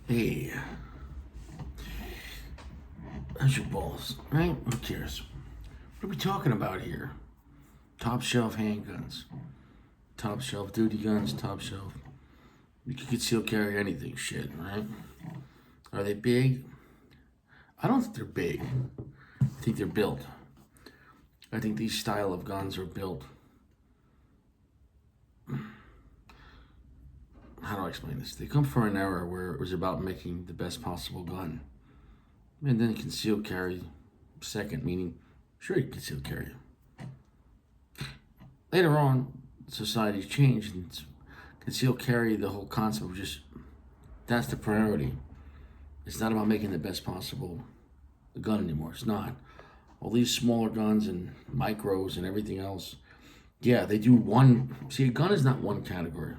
Hey, how's your balls, right? Who cares? What are we talking about here? Top shelf handguns, top shelf duty guns, top shelf. You can conceal carry anything, shit, right? Are they big? I don't think they're big. I think they're built. I think these style of guns are built. How do I explain this? They come from an era where it was about making the best possible gun. And then conceal carry, second, meaning, sure, you can conceal carry. Later on, society's changed and conceal carry, the whole concept of just, that's the priority. It's not about making the best possible gun anymore. It's not. All these smaller guns and micros and everything else, yeah, they do one. See, a gun is not one category.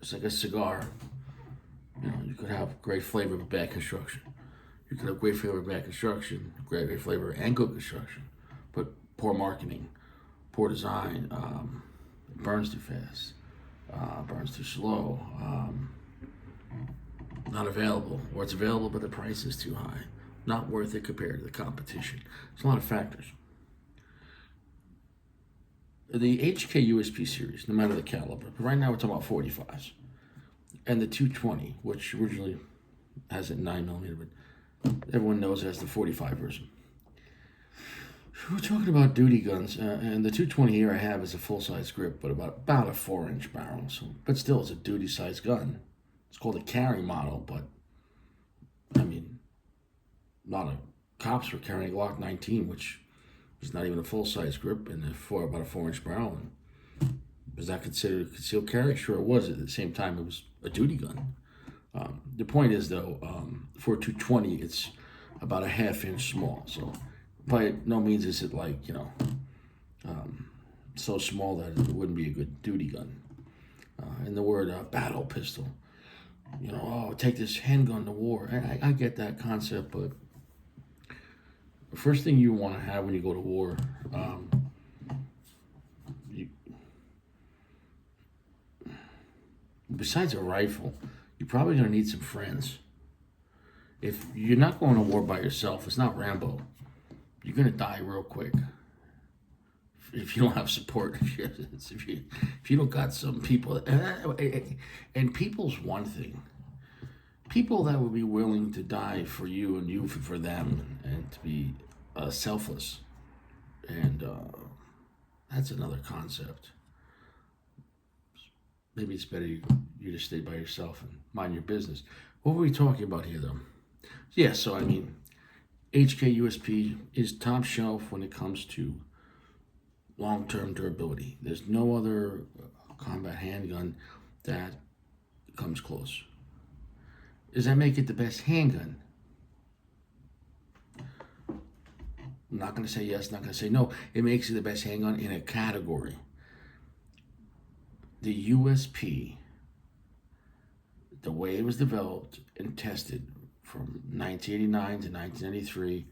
It's like a cigar. You could have great flavor but bad construction. You could have great flavor, bad construction, great flavor, and good construction, but poor marketing, poor design, burns too fast, burns too slow, not available, or it's available but the price is too high, not worth it compared to the competition. There's a lot of factors. The HK USP series, no matter the caliber, but right now we're talking about 45s, and the 220, which originally has a 9mm, but everyone knows it has the 45 version. We're talking about duty guns, and the 220 here I have is a full-size grip, but about a 4-inch barrel. So, but still, it's a duty-sized gun. It's called a carry model, but I mean, a lot of cops were carrying a Glock 19, which is not even a full-size grip, and about a 4-inch barrel. And was that considered a concealed carry? Sure, it was. At the same time, it was a duty gun. The point is, though, for 220, it's about a half-inch small. So by no means is it like, so small that it wouldn't be a good duty gun. And the word battle pistol, take this handgun to war. I get that concept, but the first thing you want to have when you go to war, besides a rifle, you're probably going to need some friends. If you're not going to war by yourself, it's not Rambo. You're going to die real quick if you don't have support. If you don't got some people, and people's one thing. People that would be willing to die for you and you for them, and to be selfless, and that's another concept. Maybe it's better you just stay by yourself and mind your business. What were we talking about here, though? Yeah, so I mean, HK USP is top shelf when it comes to long-term durability. There's no other combat handgun that comes close. Does that make it the best handgun? I'm not going to say yes, not going to say no. It makes it the best handgun in a category. The USP, the way it was developed and tested from 1989 to 1993,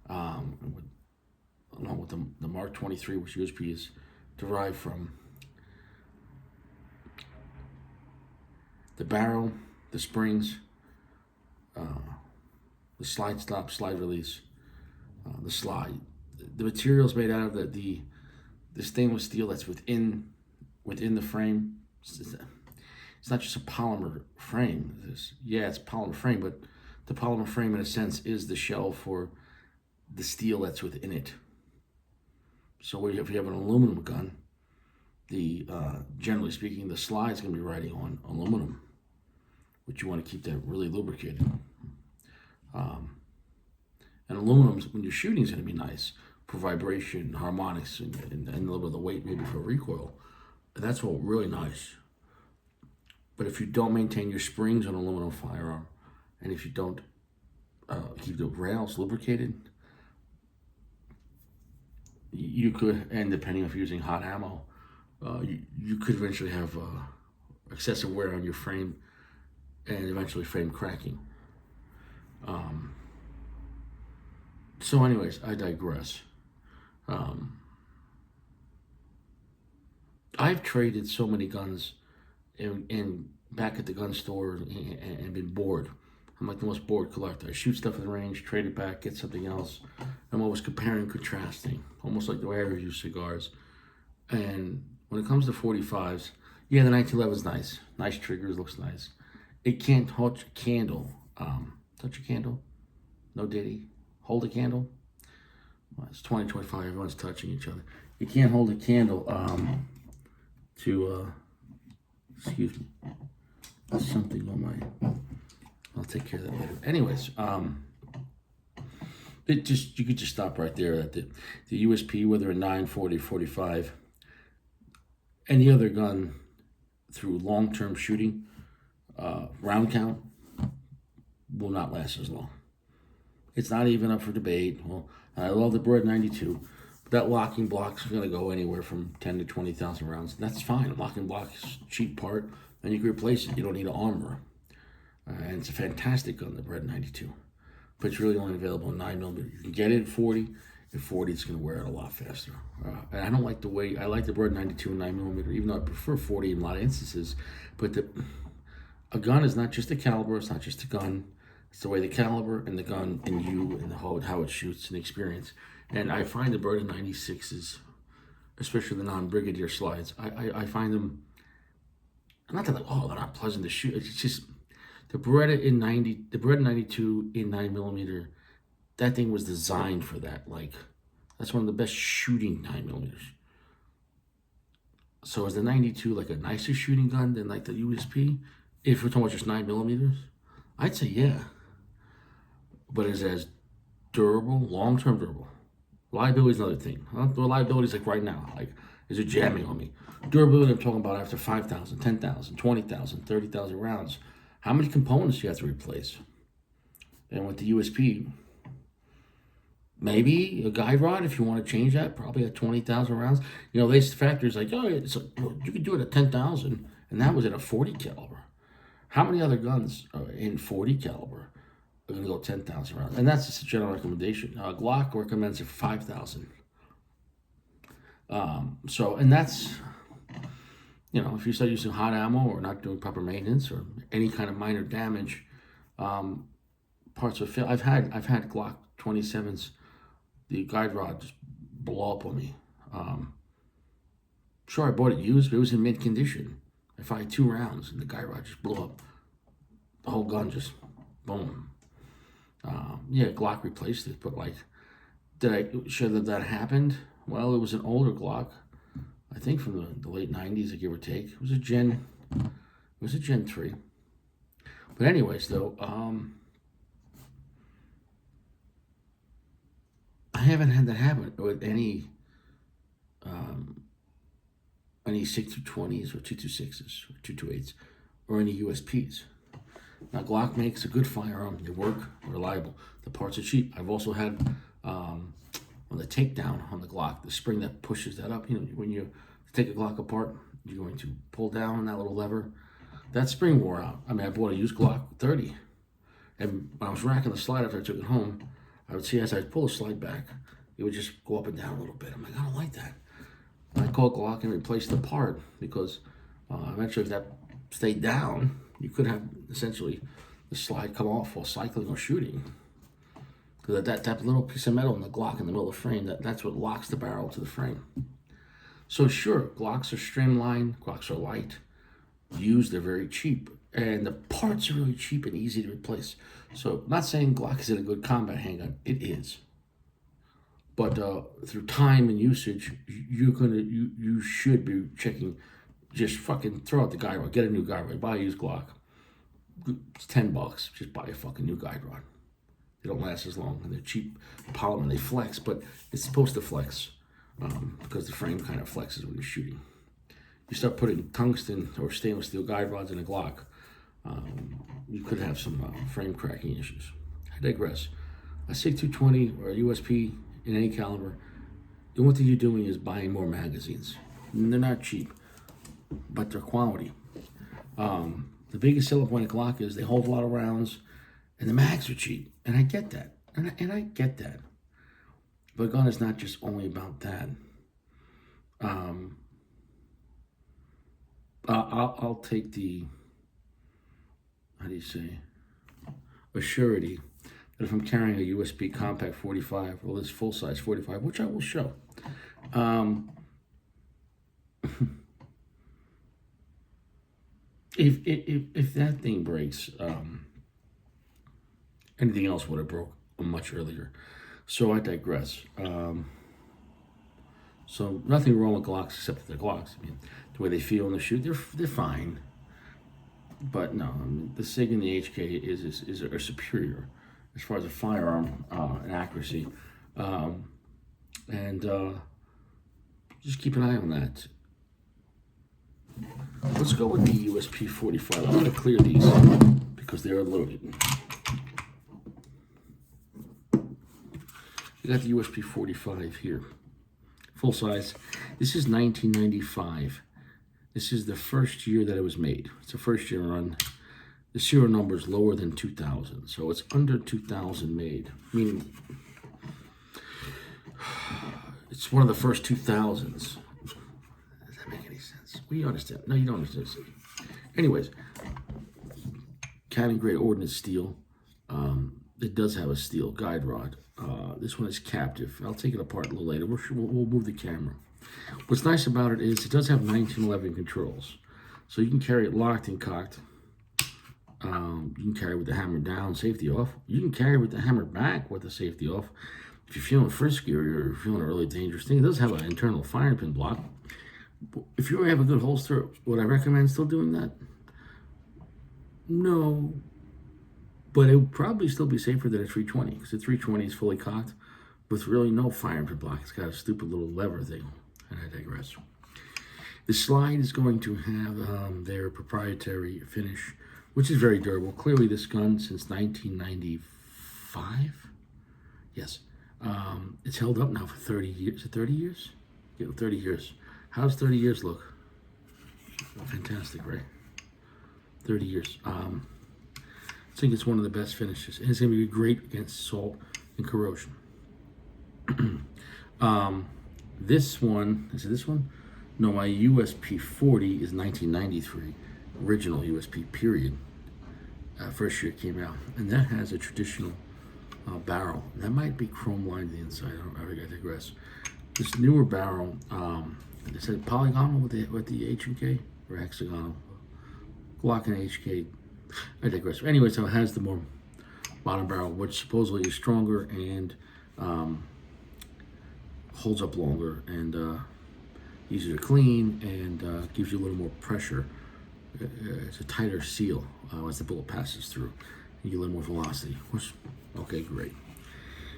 along with the Mark 23, which USP is derived from, the barrel, the springs, the slide stop, slide release, the slide. The material is made out of the stainless steel that's within the frame. It's not just a polymer frame. It's a polymer frame, but the polymer frame, in a sense, is the shell for the steel that's within it. So if you have an aluminum gun, generally speaking, the slide is going to be riding on aluminum, which you want to keep that really lubricated. And aluminum, when you're shooting, is going to be nice for vibration, harmonics, and a little bit of the weight, maybe for recoil. That's all really nice. But if you don't maintain your springs on an aluminum firearm, and if you don't keep the rails lubricated, you could, and depending if you're using hot ammo, you could eventually have excessive wear on your frame, and eventually frame cracking. So anyways, I digress. I've traded so many guns in back at the gun store and been bored. I'm like the most bored collector. I shoot stuff at the range, trade it back, get something else. I'm always comparing, contrasting, almost like the way I review cigars. And when it comes to 45s, yeah, the 1911 is nice. Nice triggers, looks nice. It can't touch a candle. Touch a candle? No diddy. Hold a candle? Well, it's 2025, everyone's touching each other. You can't hold a candle excuse me. There's something on my, I'll take care of that later. Anyways, you could just stop right there at the USP, whether a 9, 40, 45, any other gun through long-term shooting, round count will not last as long. It's not even up for debate. Well, I love the Bird 92, but that locking block is going to go anywhere from 10 to 20,000 rounds. That's fine. A locking block is a cheap part, and you can replace it. You don't need an armor. And it's a fantastic gun, the Bird 92. But it's really only available in 9mm. You can get it at 40. At 40, it's going to wear out a lot faster. And I don't like the way, I like the Bird 92 in 9mm, even though I prefer 40 in a lot of instances. But a gun is not just a caliber, it's not just a gun. It's the way the caliber and the gun and you and how it shoots and the experience. And I find the Beretta 96s, especially the non-brigadier slides, I find them, not that they're not pleasant to shoot. It's just the Beretta 92 in 9mm, that thing was designed for that. Like, that's one of the best shooting 9mm. So is the 92 like a nicer shooting gun than like the USP? If we're talking about just 9mm, I'd say yeah. But is it as durable, long-term durable? Reliability is another thing. Reliability is like right now. Like, is it jamming on me? Durability, I'm talking about after 5,000, 10,000, 20,000, 30,000 rounds. How many components do you have to replace? And with the USP, maybe a guide rod, if you want to change that, probably at 20,000 rounds. You know, these factories like, oh, you could do it at 10,000, and that was at a 40 caliber. How many other guns in 40 caliber are going to go 10,000 rounds? And that's just a general recommendation. Glock recommends it for 5,000. And that's, you know, if you start using hot ammo or not doing proper maintenance or any kind of minor damage, parts will fail. I've had Glock 27s, the guide rod just blow up on me. Sure, I bought it used, but it was in mint condition. I fired 2 rounds and the guide rod just blew up. The whole gun just, boom. Yeah, Glock replaced it, but like, did I sure that happened? Well, it was an older Glock, I think from the late 90s, give or take. It was a Gen 3. But anyways, though, I haven't had that happen with any 6.220s or 2.26s or 2.28s or any USPs. Now, Glock makes a good firearm. They work, reliable. The parts are cheap. I've also had on the takedown on the Glock, the spring that pushes that up. You know, when you take a Glock apart, you're going to pull down on that little lever. That spring wore out. I mean, I bought a used Glock 30. And when I was racking the slide after I took it home, I would see as I pull the slide back, it would just go up and down a little bit. I'm like, I don't like that. And I called Glock and replaced the part because eventually if that stayed down, you could have essentially the slide come off while cycling or shooting. Because that little piece of metal in the Glock in the middle of the frame, that's what locks the barrel to the frame. So sure, Glocks are streamlined, Glocks are light. Used, they're very cheap. And the parts are really cheap and easy to replace. So I'm not saying Glock isn't a good combat handgun. It is. But through time and usage, you should be checking. Just fucking throw out the guide rod. Get a new guide rod. Buy a used Glock. It's $10. Just buy a fucking new guide rod. They don't last as long. And they're cheap polymer. They flex, but it's supposed to flex because the frame kind of flexes when you're shooting. You start putting tungsten or stainless steel guide rods in a Glock, you could have some frame cracking issues. I digress. A SIG 220 or a USP in any caliber, the only thing you're doing is buying more magazines. And they're not cheap, but they're quality. The biggest selling point of Glock is they hold a lot of rounds, and the mags are cheap. And I get that. And I get that. But a gun is not just only about that. I'll take the how do you say, a surety that if I'm carrying a USP compact 45 or this full-size 45, which I will show, if that thing breaks, anything else would have broke much earlier. So I digress. So nothing wrong with Glocks except that they're Glocks. I mean, the way they feel in the shoot, they're fine. But no, I mean, the SIG and the HK are superior as far as a firearm and accuracy. And just keep an eye on that. Let's go with the USP 45. I'm going to clear these because they are loaded. You got the USP 45 here. Full size. This is 1995. This is the first year that it was made. It's a first year run. The serial number is lower than 2000. So it's under 2000 made. Meaning it's one of the first 2000s. Does that make any sense? Well, you understand. No, you don't understand. Anyways, Cannon grade ordnance steel. It does have a steel guide rod. This one is captive. I'll take it apart a little later. We'll move the camera. What's nice about it is it does have 1911 controls. So you can carry it locked and cocked. You can carry it with the hammer down, safety off. You can carry it with the hammer back with the safety off. If you're feeling frisky or you're feeling a really dangerous thing, it does have an internal firing pin block. If you have a good holster, would I recommend still doing that? No. But it would probably still be safer than a 320 because the 320 is fully cocked with really no firing pin block. It's got a stupid little lever thing, and I digress. The slide is going to have their proprietary finish, which is very durable. Clearly, this gun since 1995. Yes, it's held up now for 30 years. Is it 30 years? Yeah, 30 years. How does 30 years look? Fantastic, right? 30 years. I think it's one of the best finishes. And it's going to be great against salt and corrosion. This one, is it this one? No, my USP 40 is 1993. Original USP, period. First year it came out. And that has a traditional barrel. That might be chrome lined the inside. I digress. This newer barrel, is it polygonal with the H&K or hexagonal? Glock and HK. I digress. Anyway, so it has the more bottom barrel, which supposedly is stronger and holds up longer and easier to clean and gives you a little more pressure. It's a tighter seal as the bullet passes through. And you get a little more velocity. Okay, great.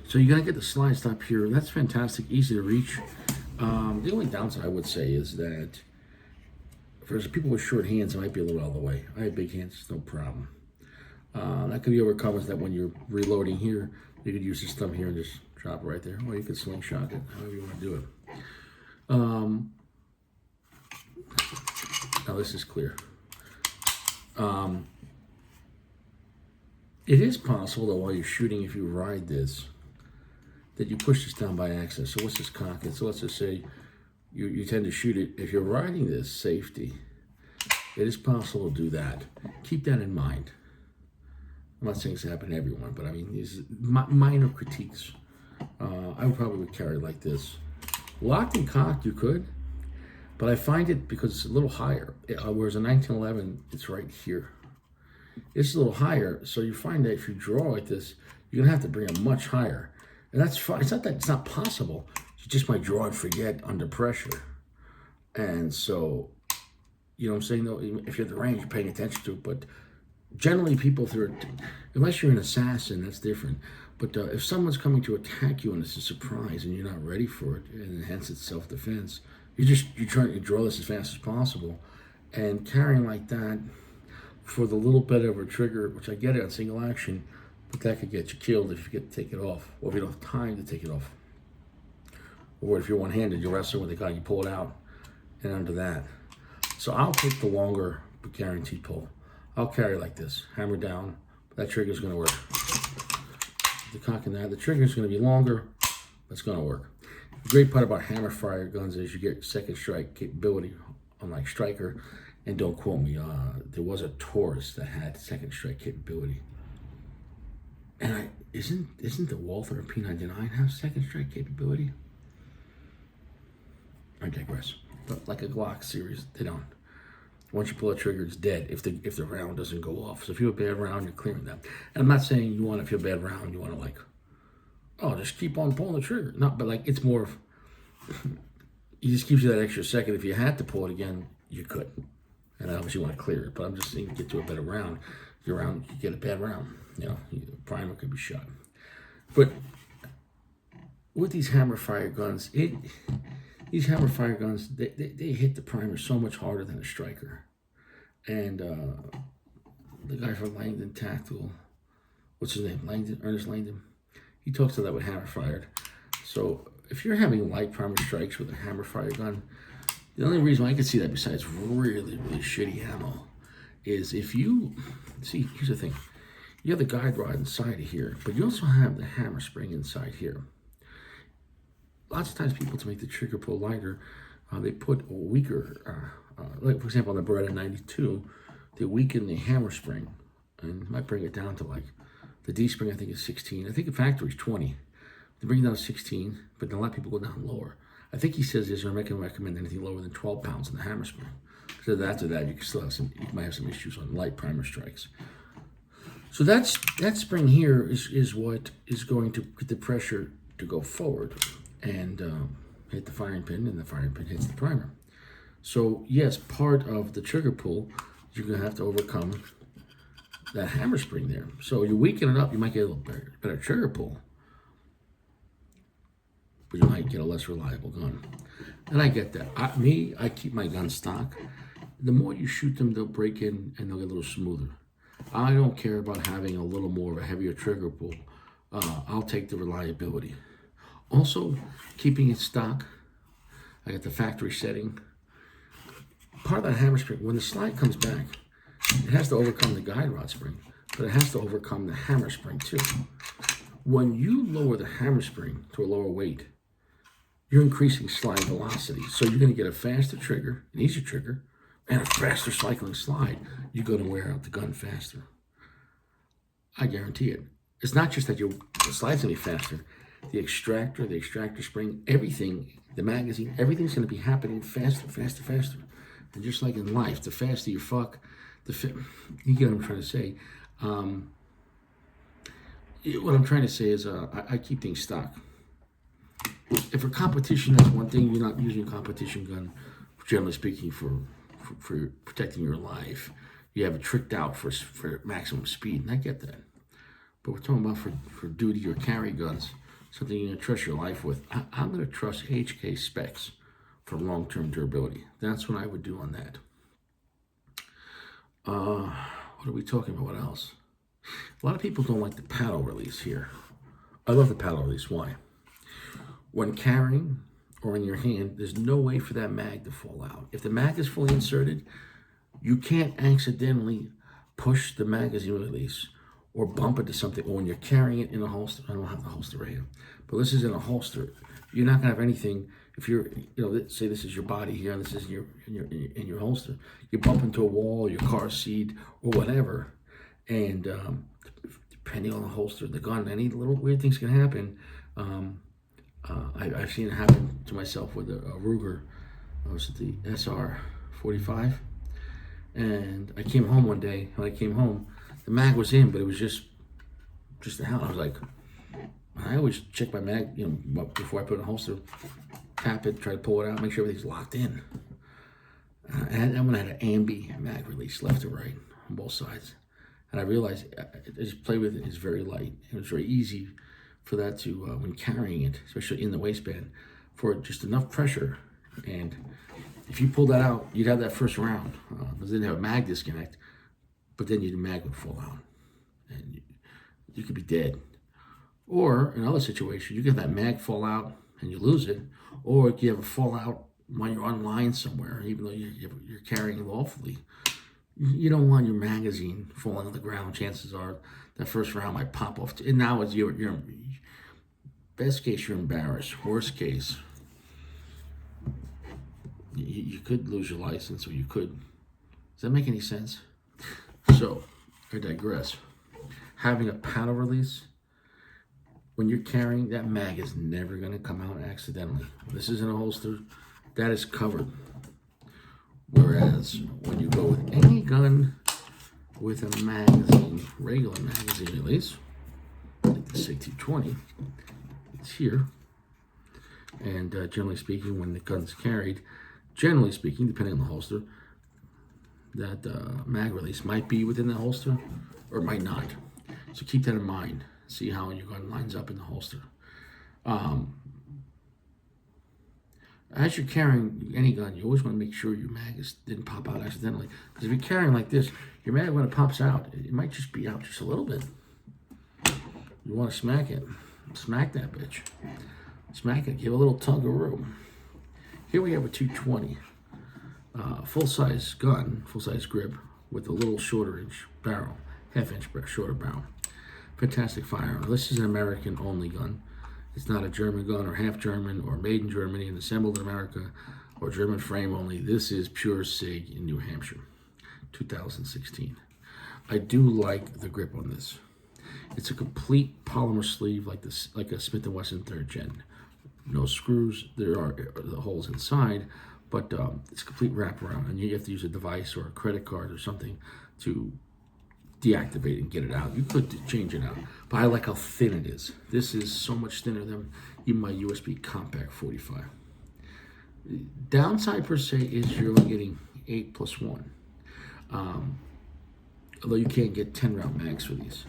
So you gotta get the slide stop here. That's fantastic, easy to reach. The only downside I would say is that for people with short hands, it might be a little out of the way. I have big hands, no problem. That could be overcome is that when you're reloading here, you could use this thumb here and just drop it right there. Or you could slingshot it, however you want to do it. Now this is clear. It is possible that while you're shooting, if you ride this, that you push this down by accident. So let's just cock it. So let's just say you tend to shoot it. If you're riding this safety, it is possible to do that. Keep that in mind. I'm not saying it's happen to everyone, but I mean, these minor critiques. I would probably carry like this. Locked and cocked, you could, but I find it because it's a little higher. Whereas a 1911, it's right here. It's a little higher, so you find that if you draw like this, you're gonna have to bring it much higher. And that's fine. It's not that it's not possible. You just might draw and forget under pressure. And so, you know what I'm saying, though, if you're at the range, you're paying attention to it. But generally people, unless you're an assassin, that's different. But if someone's coming to attack you and it's a surprise and you're not ready for it, and hence it's self-defense, you're trying to draw this as fast as possible. And carrying like that for the little bit of a trigger, which I get it on single action, but that could get you killed if you get to take it off, or if you don't have time to take it off. Or if you're one-handed, you wrestle with the guy, you pull it out, and under that. So I'll take the longer but guaranteed pull. I'll carry like this, hammer down. That trigger's gonna work. The cock and that, the trigger's gonna be longer, but it's gonna work. The great part about hammer fire guns is you get second strike capability, unlike striker. and don't quote me, there was a Taurus that had second strike capability. And isn't the Walther P99 have second strike capability? I digress. But like a Glock series, they don't. Once you pull a trigger, it's dead if the round doesn't go off. So if you have a bad round, you're clearing that. And I'm not saying you want to feel bad round, you want to like, oh, just keep on pulling the trigger. No, but like it's more of, it just gives you that extra second. If you had to pull it again, you could. And obviously you want to clear it. But I'm just saying, get to a better round. Your round, you get a bad round. You know, the primer could be shot. But with these hammer fire guns, these hammer fire guns, they hit the primer so much harder than a striker. And the guy from Langdon Tactical, what's his name? Ernest Langdon. He talks to that with hammer fired. So if you're having light primer strikes with a hammer fire gun, the only reason I can see that besides really, really shitty ammo is if you, see, here's the thing. You have the guide rod inside of here, but you also have the hammer spring inside here. Lots of times people, to make the trigger pull lighter, they put a weaker, like for example on the Beretta 92, they weaken the hammer spring and might bring it down to like, the D spring I think is 16. I think the factory is 20. They bring it down to 16, but a lot of people go down lower. I think he says they're not going to recommend anything lower than 12 pounds in the hammer spring. So after that, you can still have some, you might have some issues on light primer strikes. So that spring here is what is going to get the pressure to go forward and hit the firing pin, and the firing pin hits the primer. So yes, part of the trigger pull, you're going to have to overcome that hammer spring there. So you weaken it up, you might get a little better trigger pull, but you might get a less reliable gun. And I get that. I keep my gun stock. The more you shoot them, they'll break in and they'll get a little smoother. I don't care about having a little more of a heavier trigger pull. I'll take the reliability. Also, keeping it stock, I got the factory setting. Part of that hammer spring, when the slide comes back, it has to overcome the guide rod spring, but it has to overcome the hammer spring too. When you lower the hammer spring to a lower weight, you're increasing slide velocity. So you're going to get a faster trigger, an easier trigger, and a faster cycling slide. You're going to wear out the gun faster. I guarantee it. It's not just that the slide's going to be faster. The extractor spring, everything, the magazine, everything's going to be happening faster, faster, faster. And just like in life, the faster you fuck, you get what I'm trying to say. What I'm trying to say is I keep things stock. If for competition, that's one thing. You're not using a competition gun, generally speaking, for protecting your life. You have it tricked out for maximum speed, and I get that. But we're talking about for duty or carry guns, something you're going to trust your life with. I'm going to trust HK specs for long-term durability. That's what I would do on that. What are we talking about? What else? A lot of people don't like the paddle release here. I love the paddle release. Why? When carrying or in your hand, there's no way for that mag to fall out. If the mag is fully inserted, you can't accidentally push the magazine release or bump into something. Or when you're carrying it in a holster, I don't have the holster right here, but this is in a holster. You're not gonna have anything. If you're, say this is your body here, and this is in your holster. You bump into a wall, your car seat, or whatever, and depending on the holster, the gun, any little weird things can happen. I've seen it happen to myself with a Ruger. I was at the SR-45, and I came home one day. When I came home, the mag was in, but it was just the hell. I was like, I always check my mag, before I put it in a holster, tap it, try to pull it out, make sure everything's locked in. And that one had an ambi mag release, left to right, on both sides. And I realized I just play with it. It's very light. It was very easy for that to, when carrying it, especially in the waistband, for just enough pressure. And if you pull that out, you'd have that first round. Because then you have a mag disconnect, but then your mag would fall out. And you could be dead. Or, in other situations, you get that mag fall out and you lose it. Or you have a fallout when you're on line somewhere, even though you're carrying lawfully. You don't want your magazine falling on the ground. Chances are that first round might pop off. And now it's your best case, you're embarrassed. Worst case, you could lose your license, or you could Does that make any sense? So, I digress. Having a paddle release, when you're carrying, that mag is never going to come out accidentally. This isn't a holster. That is covered. Whereas, when you go with any gun with a magazine, regular magazine release, like the SIG 220, it's here. And generally speaking, when the gun's carried, generally speaking, depending on the holster, that mag release might be within the holster or it might not. So keep that in mind. See how your gun lines up in the holster. As you're carrying any gun, you always want to make sure your mag didn't pop out accidentally. Because if you're carrying like this, your mag, when it pops out, it might just be out just a little bit. You want to smack it. Smack that bitch. Smack it. Give a little tug-a-roo. Here we have a 220. Full-size gun, full-size grip, with a little shorter inch barrel, half-inch shorter barrel. Fantastic firearm. This is an American-only gun. It's not a German gun or half German or made in Germany and assembled in America or German frame only. This is pure SIG in New Hampshire, 2016. I do like the grip on this. It's a complete polymer sleeve like this, like a Smith & Wesson 3rd Gen. No screws. There are the holes inside, but it's a complete wraparound, and you have to use a device or a credit card or something to deactivate and get it out. You could change it out, but I like how thin it is. This is so much thinner than even my USP Compact 45. The downside per se is you're only getting 8+1. Although you can't get 10 round mags for these,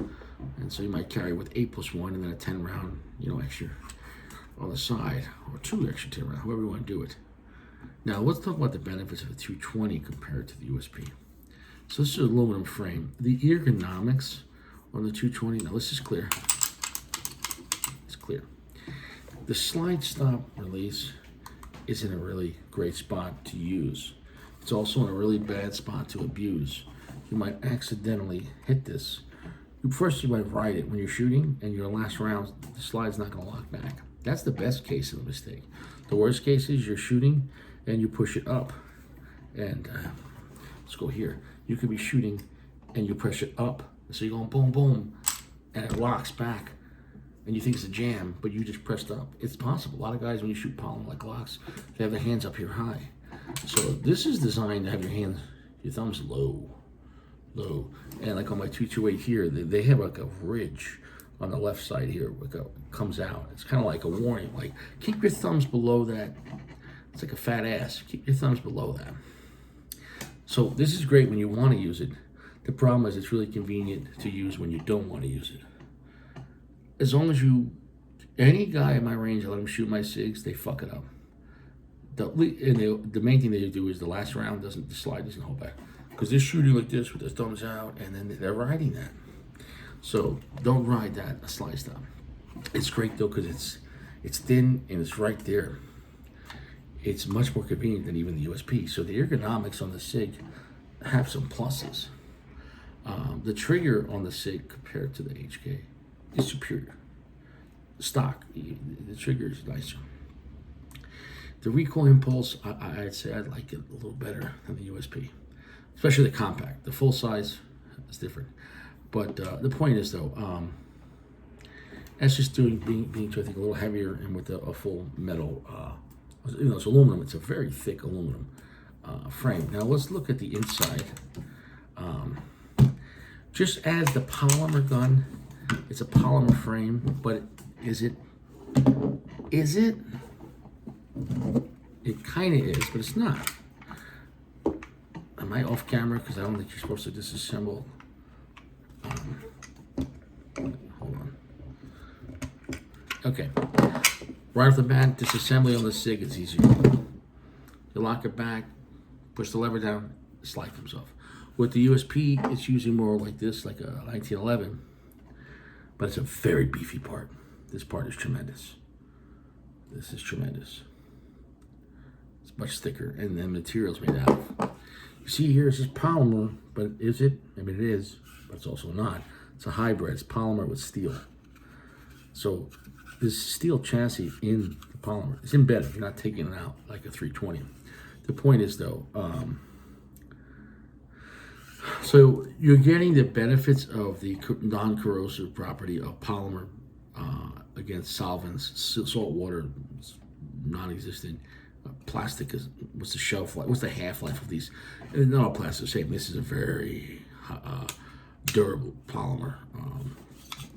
and so you might carry with 8+1 and then a 10 round, extra on the side, or 2 extra 10 round, however you want to do it. Now let's talk about the benefits of a 220 compared to the USP. So this is an aluminum frame. The ergonomics on the 220, now this is clear. It's clear. The slide stop release is in a really great spot to use. It's also in a really bad spot to abuse. You might accidentally hit this. First, you might ride it when you're shooting, and your last round, the slide's not going to lock back. That's the best case of the mistake. The worst case is you're shooting, and you push it up. And let's go here. You could be shooting, and you press it up. So you're going boom, boom, and it locks back. And you think it's a jam, but you just pressed up. It's possible. A lot of guys, when you shoot polymer like locks, they have their hands up here high. So this is designed to have your thumbs low. And like on my 228 here, they have like a ridge on the left side here, comes out. It's kind of like a warning, like keep your thumbs below that. It's like a fat ass. Keep your thumbs below that. So this is great when you want to use it. The problem is it's really convenient to use when you don't want to use it. As long as any guy in my range, I let them shoot my SIGs, they fuck it up. The main thing they do is the last round the slide doesn't hold back. Because they're shooting like this with their thumbs out, and then they're riding that. So don't ride that a slide stop. It's great though because it's thin and it's right there. It's much more convenient than even the USP. So the ergonomics on the SIG have some pluses. The trigger on the SIG compared to the HK is superior. Stock, the trigger is nicer. The recoil impulse, I'd say I like it a little better than the USP. Especially the compact. The full size is different. But the point is, though, that's just being I think, a little heavier and with a full metal, it's aluminum. It's a very thick aluminum frame. Now, let's look at the inside. Just as the polymer gun, it's a polymer frame, but is it? It kind of is, but it's not. Am I off camera? Because I don't think you're supposed to disassemble. Hold on. Okay. Right off the bat, disassembly on the SIG is easier. You lock it back, push the lever down, the slide comes off. With the USP, it's usually more like this, like a 1911. But it's a very beefy part. This part is tremendous. This is tremendous. It's much thicker, and the material's made out of. You see here, this is polymer, but is it? I mean, it is, but it's also not. It's a hybrid. It's polymer with steel. So this steel chassis in the polymer, it's embedded. You're not taking it out like a 320. The point is, though, So you're getting the benefits of the non-corrosive property of polymer against solvents, salt water, non-existent. Plastic is what's the shelf life? What's the half life of these? And not all plastic is the same. This is a very durable polymer,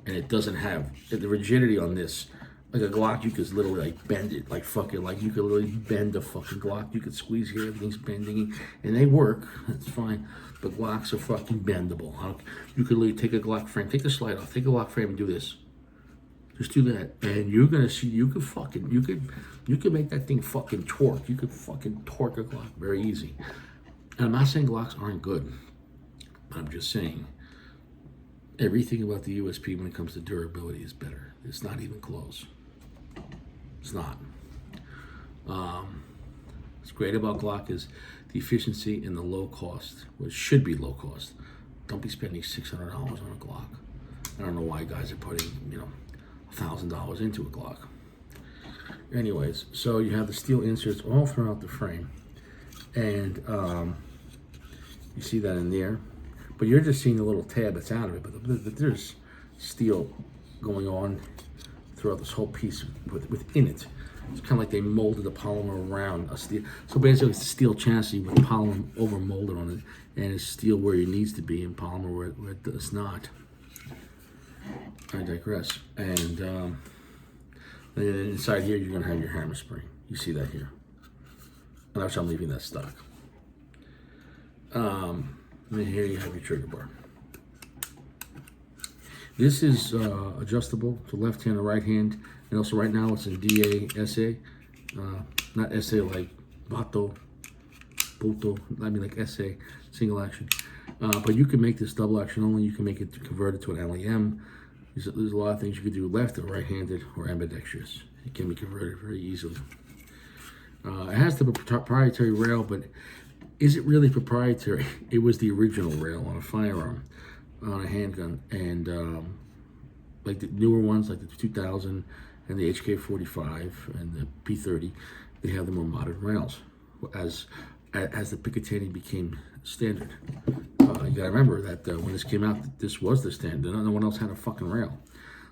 and it doesn't have the rigidity on this. Like a Glock, you could literally like bend it, like fucking, like you could literally bend a fucking Glock. You could squeeze here, everything's bending, and they work. That's fine. But Glocks are fucking bendable. You could literally take a Glock frame, take the slide off, take a Glock frame, and do this. Just do that, and you're gonna see. You could make that thing fucking torque. You could fucking torque a Glock very easy. And I'm not saying Glocks aren't good, but I'm just saying everything about the USP when it comes to durability is better. It's not even close. It's not. What's great about Glock is the efficiency and the low cost, which should be low cost. Don't be spending $600 on a Glock. I don't know why guys are putting, $1,000 into a Glock. Anyways, so you have the steel inserts all throughout the frame, and you see that in there, but you're just seeing the little tab that's out of it. But there's steel going on throughout this whole piece within it. It's kind of like they molded the polymer around a steel. So basically, it's a steel chassis with polymer over molded on it, and it's steel where it needs to be, and polymer where it does not. I digress. And then inside here, you're going to have your hammer spring. You see that here. And actually, I'm leaving that stock. And then here you have your trigger bar. This is adjustable to left hand or right hand. And also right now it's in DA, SA. Not SA like Vato, Boto, I mean like SA, single action. But you can make this double action only. You can make it converted to an LEM. There's a lot of things you can do left or right-handed or ambidextrous. It can be converted very easily. It has the proprietary rail, but is it really proprietary? It was the original rail on a firearm, on a handgun, and like the newer ones, like the 2000 and the HK45 and the P30, they have the more modern rails. As the Picatinny became standard, you gotta remember that when this came out, this was the standard. No one else had a fucking rail,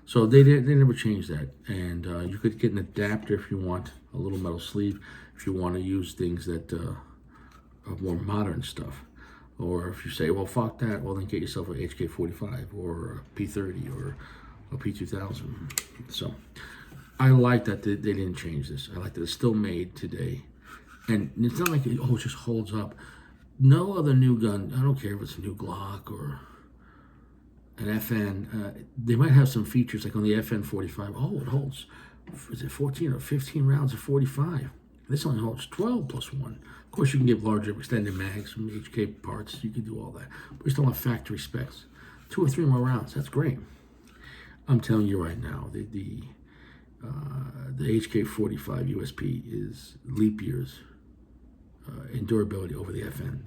so they never changed that. And you could get an adapter if you want, a little metal sleeve if you want to use things that are more modern stuff. Or if you say, well, fuck that, well then get yourself an HK45 or a P30 or a P2000. So I like that they didn't change this. I like that it's still made today. And it's not like, it just holds up. No other new gun, I don't care if it's a new Glock or an FN, they might have some features like on the FN 45. Oh, it holds, is it 14 or 15 rounds of 45? This only holds 12 plus 1. Of course, you can get larger extended mags from HK parts. You can do all that. But we still have factory specs. 2 or 3 more rounds. That's great. I'm telling you right now, the HK45 USP is leap years in durability over the FN.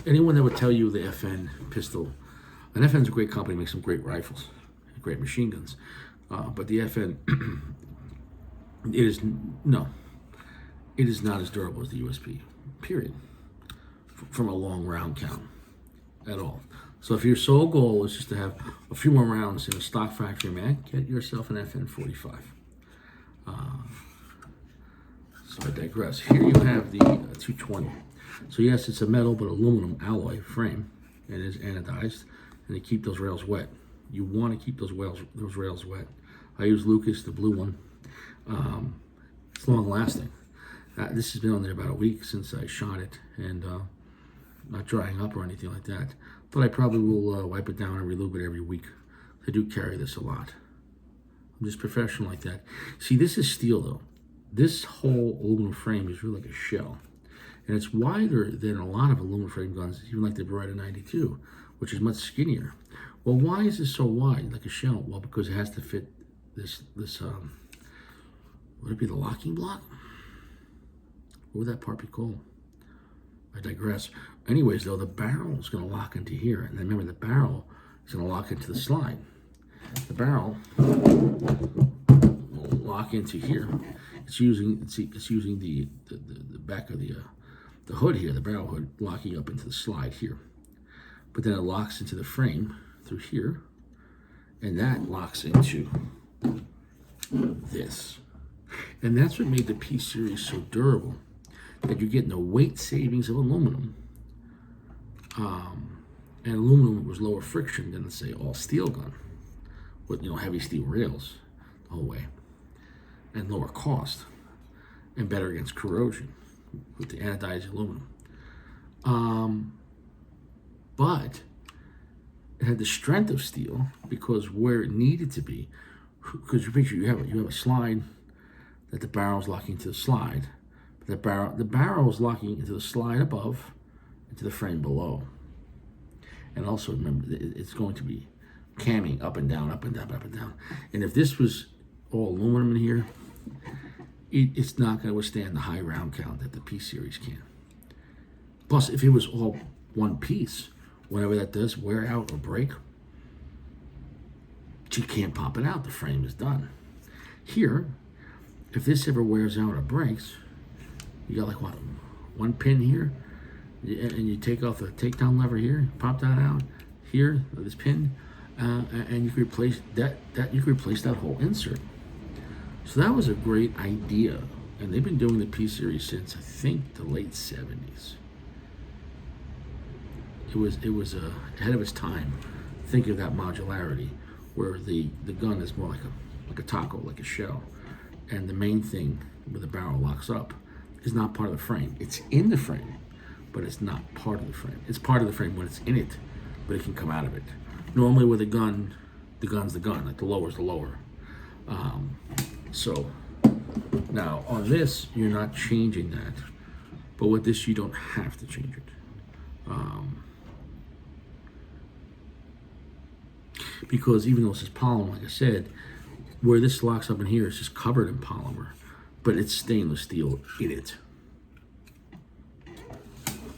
Anyone that would tell you the FN pistol, and FN's a great company, makes some great rifles, great machine guns, but the FN, it is not as durable as the USP, period, from a long round count at all. So if your sole goal is just to have a few more rounds in a stock factory mag, get yourself an FN 45. So I digress. Here you have the 220. So yes, it's a metal but aluminum alloy frame, and it is anodized, and they keep those rails wet. You want to keep those rails wet. I use Lucas, the blue one. It's long lasting. This has been on there about a week since I shot it, and not drying up or anything like that. But I probably will wipe it down and relube it every week. I do carry this a lot. I'm just professional like that. See, this is steel though. This whole aluminum frame is really like a shell. And it's wider than a lot of aluminum frame guns, even like the Beretta 92, which is much skinnier. Well, why is this so wide, like a shell? Well, because it has to fit this would it be the locking block? What would that part be called? I digress. Anyways, though, the barrel is going to lock into here. And then remember, the barrel is going to lock into the slide. The barrel will lock into here. It's using the back of the hood here, the barrel hood, locking up into the slide here. but then it locks into the frame through here, and that locks into this. And that's what made the P series so durable, that you're getting the weight savings of aluminum. And aluminum was lower friction than, say, all steel gun with, heavy steel rails the whole way, and lower cost, and better against corrosion with the anodized aluminum. But it had the strength of steel because where it needed to be, because you picture you have a slide that the barrel's locking to the slide, but the barrel is locking into the slide above, into the frame below. And also remember, it's going to be camming up and down, up and down, up and down. And if this was all aluminum in here, it's not going to withstand the high round count that the P series can. Plus, if it was all one piece, whenever that does wear out or break, you can't pop it out. The frame is done. Here, if this ever wears out or breaks, you got like what, one pin here, and you take off the takedown lever here, pop that out here, this pin, and you can replace that. You can replace that whole insert. So that was a great idea, and they've been doing the P series since I think the late '70s. It was ahead of its time. Think of that modularity, where the gun is more like a taco, like a shell, and the main thing where the barrel locks up is not part of the frame. It's in the frame, but it's not part of the frame. It's part of the frame when it's in it, but it can come out of it. Normally with a gun, the gun's the gun, like the lower's the lower. So now on this, you're not changing that, but with this, you don't have to change it. Because even though this is polymer, like I said, where this locks up in here is just covered in polymer, but it's stainless steel in it.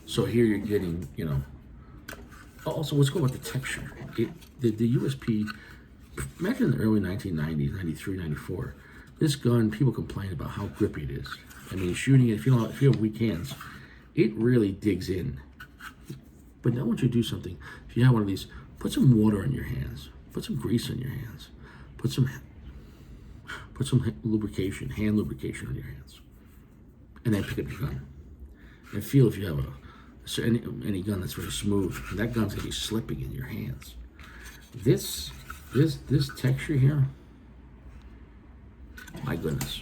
So here you're getting, also let's go about the texture. The USP, imagine in the early 1990s, 93, 94, this gun, people complain about how grippy it is. I mean, shooting it, if you have weak hands, it really digs in. But now once you do something, if you have one of these, put some water in your hands, put some grease on your hands, put some lubrication, hand lubrication on your hands, and then pick up your gun and feel if you have any gun that's very smooth. That gun's gonna be slipping in your hands. This texture here, my goodness,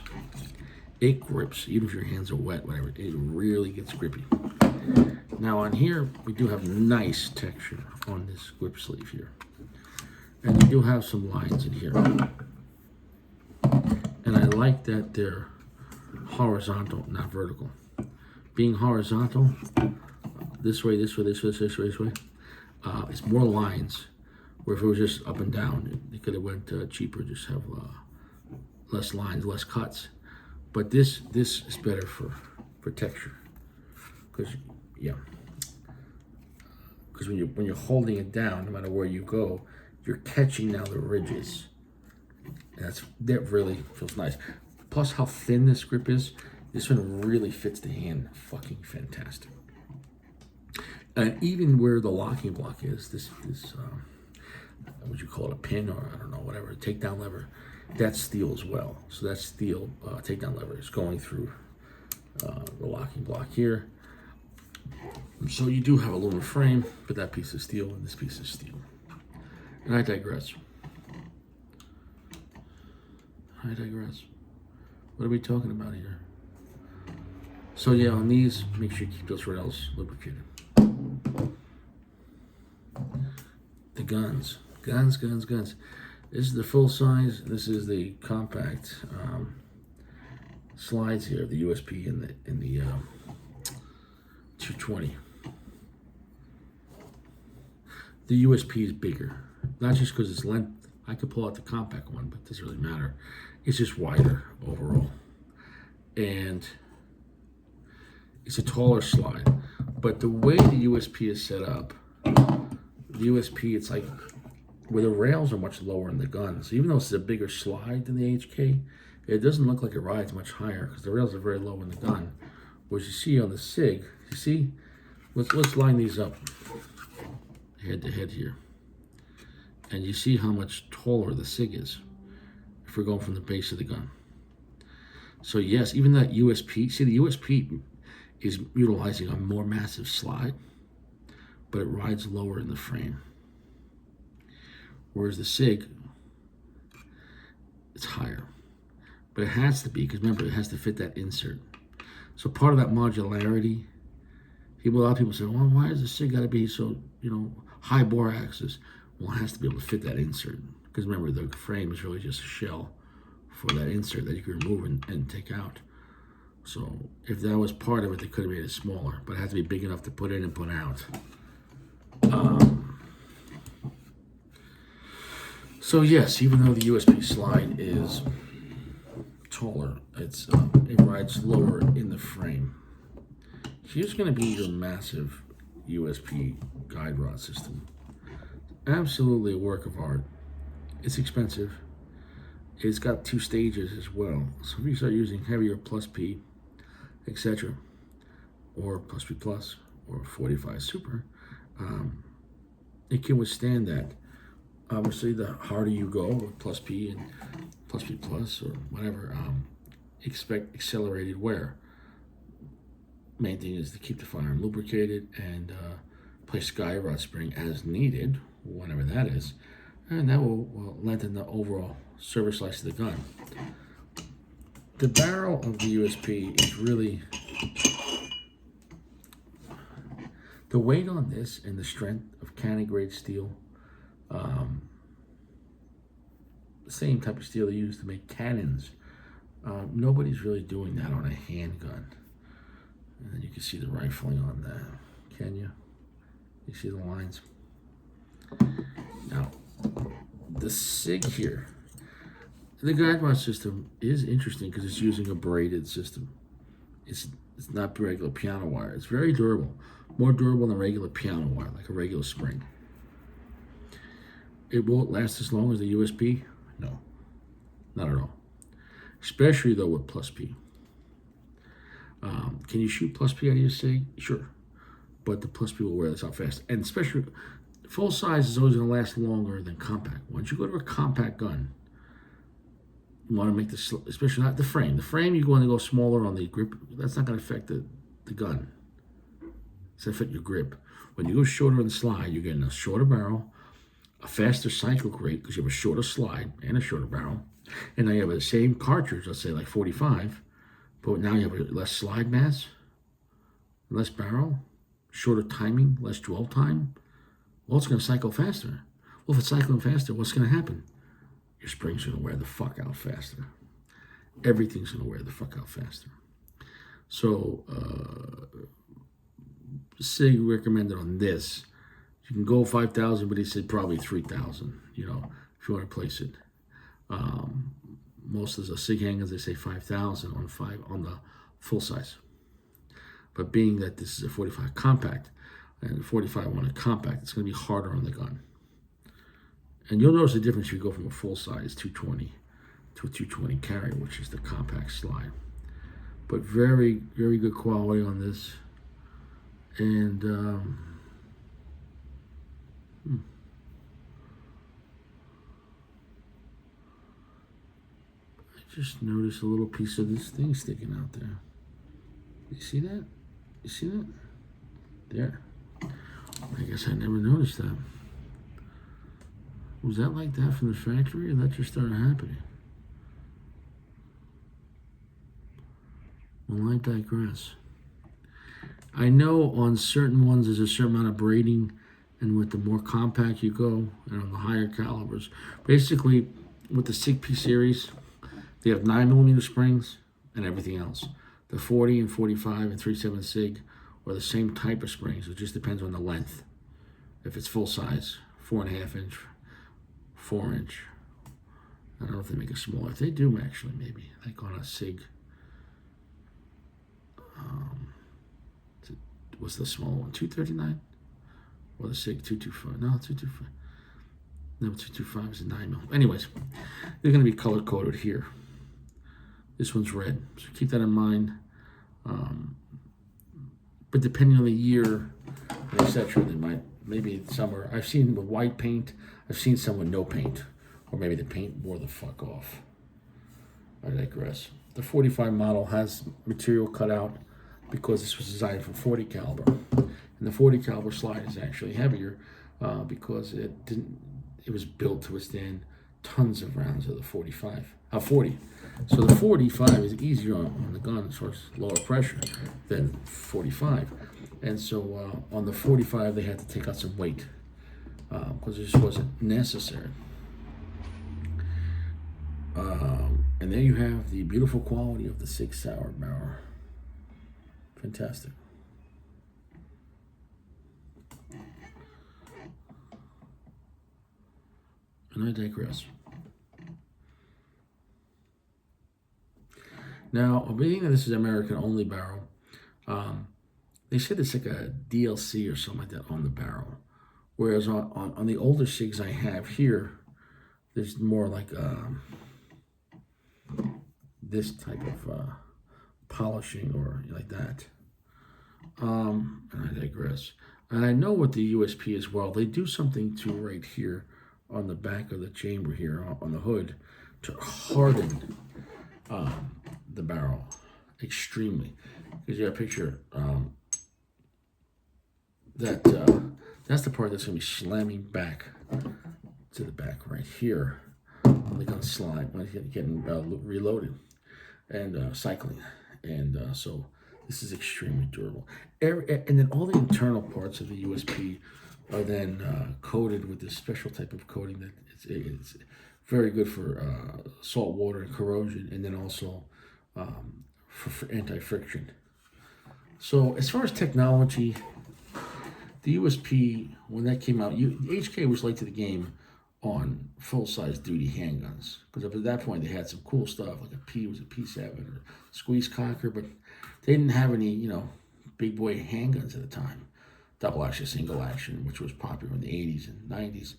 it grips even if your hands are wet, whatever. It really gets grippy. Now on here, we do have nice texture on this grip sleeve here. And you do have some lines in here. And I like that they're horizontal, not vertical. Being horizontal, this way, this way, this way, this way, this way, it's more lines. Where if it was just up and down, it could have went cheaper, just have less lines, less cuts. But this is better for texture. Because when you're holding it down, no matter where you go, you're catching now the ridges. And that really feels nice. Plus how thin this grip is, this one really fits the hand fucking fantastic. And even where the locking block is, this what you call it, a pin, or I don't know, whatever, a takedown lever, that's steel as well. So that steel takedown lever is going through the locking block here. So you do have a aluminum frame, but that piece is steel and this piece is steel. And I digress. What are we talking about here? So yeah, on these, make sure you keep those rails lubricated. The guns. This is the full size. This is the compact slides here, the USP and the 220. The USP is bigger, not just because it's length. I could pull out the compact one, but it doesn't really matter. It's just wider overall, and it's a taller slide. But the way the USP is set up, the USP, it's like where the rails are much lower in the gun. So even though it's a bigger slide than the HK, it doesn't look like it rides much higher because the rails are very low in the gun. Whereas you see on the SIG, you see, let's line these up. head to head here. And you see how much taller the SIG is if we're going from the base of the gun. So yes, even that USP, see the USP is utilizing a more massive slide, but it rides lower in the frame. Whereas the SIG, it's higher. But it has to be, because remember, it has to fit that insert. So part of that modularity, a lot of people say, well, why does the SIG got to be so, high bore axis? Well, it has to be able to fit that insert. Because remember, the frame is really just a shell for that insert that you can remove and take out. So if that was part of it, they could have made it smaller, but it has to be big enough to put in and put out. So yes, even though the USB slide is taller, it rides lower in the frame. Here's going to be your massive USP guide rod system. Absolutely a work of art. It's expensive. It's got 2 stages as well. So if you start using heavier plus P, etc., or plus P plus, or 45 super, it can withstand that. Obviously, the harder you go with plus P and plus P plus or whatever, expect accelerated wear. Main thing is to keep the firearm lubricated and place guide rod spring as needed, whenever that is, and that will lengthen the overall service life of the gun. The barrel of the USP is really, the weight on this and the strength of cannon grade steel, the same type of steel they use to make cannons. Nobody's really doing that on a handgun. And then you can see the rifling on that. Can you? You see the lines? Now, the SIG here, the guide rod system is interesting because it's using a braided system. It's not regular piano wire. It's very durable, more durable than regular piano wire, like a regular spring. It won't last as long as the USB? No, not at all. Especially though with plus P. Can you shoot plus P out of your SIG? Sure, but the plus P will wear this out fast. And especially full size is always going to last longer than compact. Once you go to a compact gun, you want to make this, especially not the frame. The frame, you want to go smaller on the grip. That's not going to affect the gun. It's going to affect your grip. When you go shorter on the slide, you're getting a shorter barrel, a faster cyclic rate because you have a shorter slide and a shorter barrel. And now you have the same cartridge, let's say like 45, but now you have a less slide mass, less barrel, shorter timing, less dwell time. Well, it's going to cycle faster. Well, if it's cycling faster, what's going to happen? Your spring's going to wear the fuck out faster. Everything's going to wear the fuck out faster. So, SIG recommended on this. You can go 5,000, but he said probably 3,000, if you want to place it. Most of the SIG handguns, they say 5,000 on the full size. But being that this is a 45 compact, and 45 on a compact, it's going to be harder on the gun. And you'll notice the difference if you go from a full size 220 to a 220 carry, which is the compact slide. But very, very good quality on this. And I just noticed a little piece of this thing sticking out there. You see that? You see that? There. I guess I never noticed that. Was that like that from the factory, or that just started happening? Well, I digress. I know on certain ones there's a certain amount of braiding, and with the more compact you go, and on the higher calibers. Basically, with the SIG P series, they have 9mm springs and everything else. The 40 and 45 and 37 SIG are the same type of springs. It just depends on the length. If it's full size, 4.5 inch, 4 inch. I don't know if they make it smaller. If they do, actually, maybe. Like on a SIG. What's the small one? 239? Or the SIG 225? No, 225. No, 225 is a 9mm. Anyways, they're going to be color coded here. This one's red, so keep that in mind. But depending on the year, etc., they might maybe some are. I've seen with white paint. I've seen some with no paint, or maybe the paint wore the fuck off. I digress. The 45 model has material cut out because this was designed for 40 caliber, and the 40 caliber slide is actually heavier because it didn't. It was built to withstand tons of rounds of the 40. So the 45 is easier on the gun as far as lower pressure than 45. And so on the 45, they had to take out some weight because it just wasn't necessary. And there you have the beautiful quality of the Sig Sauer barrel. Fantastic. And I digress. Now, being that this is American only barrel, they said it's like a DLC or something like that on the barrel. Whereas on the older SIGs I have here, there's more like this type of polishing or like that. And I digress. And I know with the USP as well, they do something to right here on the back of the chamber here on the hood to harden the barrel extremely. Because you have a picture that's the part that's going to be slamming back to the back right here. They're going to slide when it's getting reloaded and cycling. And so this is extremely durable. And then all the internal parts of the USP are then coated with this special type of coating that it's very good for salt water and corrosion, and then also for anti-friction. So as far as technology, the USP, when that came out, HK was late to the game on full-size duty handguns, because up at that point they had some cool stuff like a P7 or Squeeze Conquer, but they didn't have any, big boy handguns at the time. Double action, single action, which was popular in the 80s and 90s.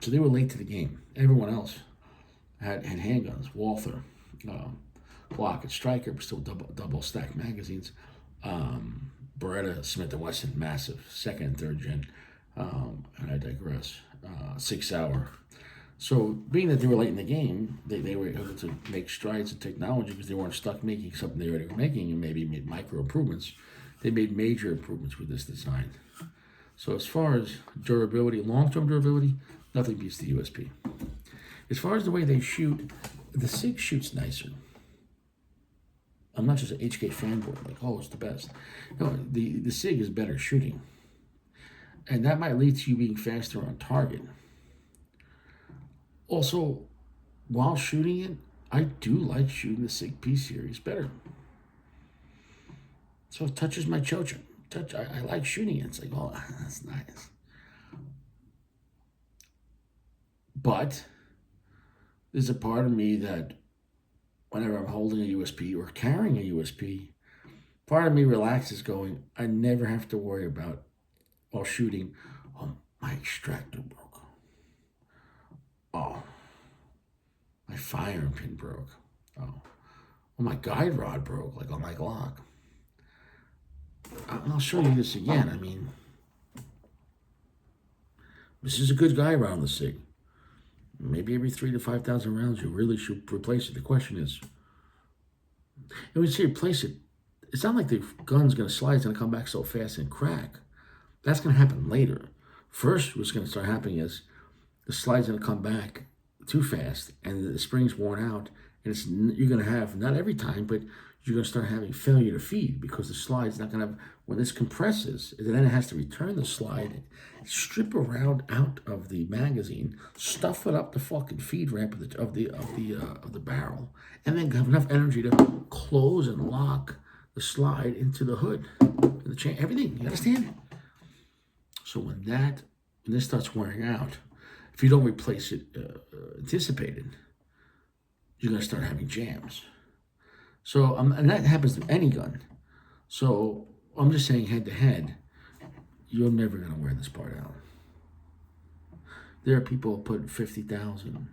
So they were late to the game. Everyone else had handguns. Walther, Glock, and Striker were still double stack magazines. Beretta, Smith & Wesson, massive, second and third gen. And I digress. Sig Sauer. So being that they were late in the game, they were able to make strides in technology because they weren't stuck making something they already were making and maybe made micro improvements. They made major improvements with this design. So as far as durability, long-term durability, nothing beats the USP. As far as the way they shoot, the SIG shoots nicer. I'm not just an HK fanboy, like, oh, it's the best. No, the SIG is better shooting. And that might lead to you being faster on target. Also, while shooting it, I do like shooting the SIG P series better. So it touches my chocha. I like shooting it. It's like, oh, that's nice. But there's a part of me that whenever I'm holding a USP or carrying a USP, part of me relaxes going, I never have to worry about, while shooting, oh, my extractor broke. Oh, my firing pin broke. Oh, my guide rod broke, like on my Glock. I'll show you this again. I mean, this is a good guide rod on the SIG. Maybe every 3,000 to 5,000 rounds, you really should replace it. The question is, and when you say replace it, it's not like the gun's going to slide, it's going to come back so fast and crack. That's going to happen later. First, what's going to start happening is the slide's going to come back too fast, and the spring's worn out, and you're going to have, not every time, but you're going to start having failure to feed because the slide's not going to, when this compresses, then it has to return the slide, strip a round out of the magazine, stuff it up the fucking feed ramp of the barrel, and then have enough energy to close and lock the slide into the hood, the chain, everything. You understand? So when this starts wearing out, if you don't replace it anticipated, you're going to start having jams. So, and that happens to any gun. So, I'm just saying head to head, you're never going to wear this part out. There are people who put 50,000,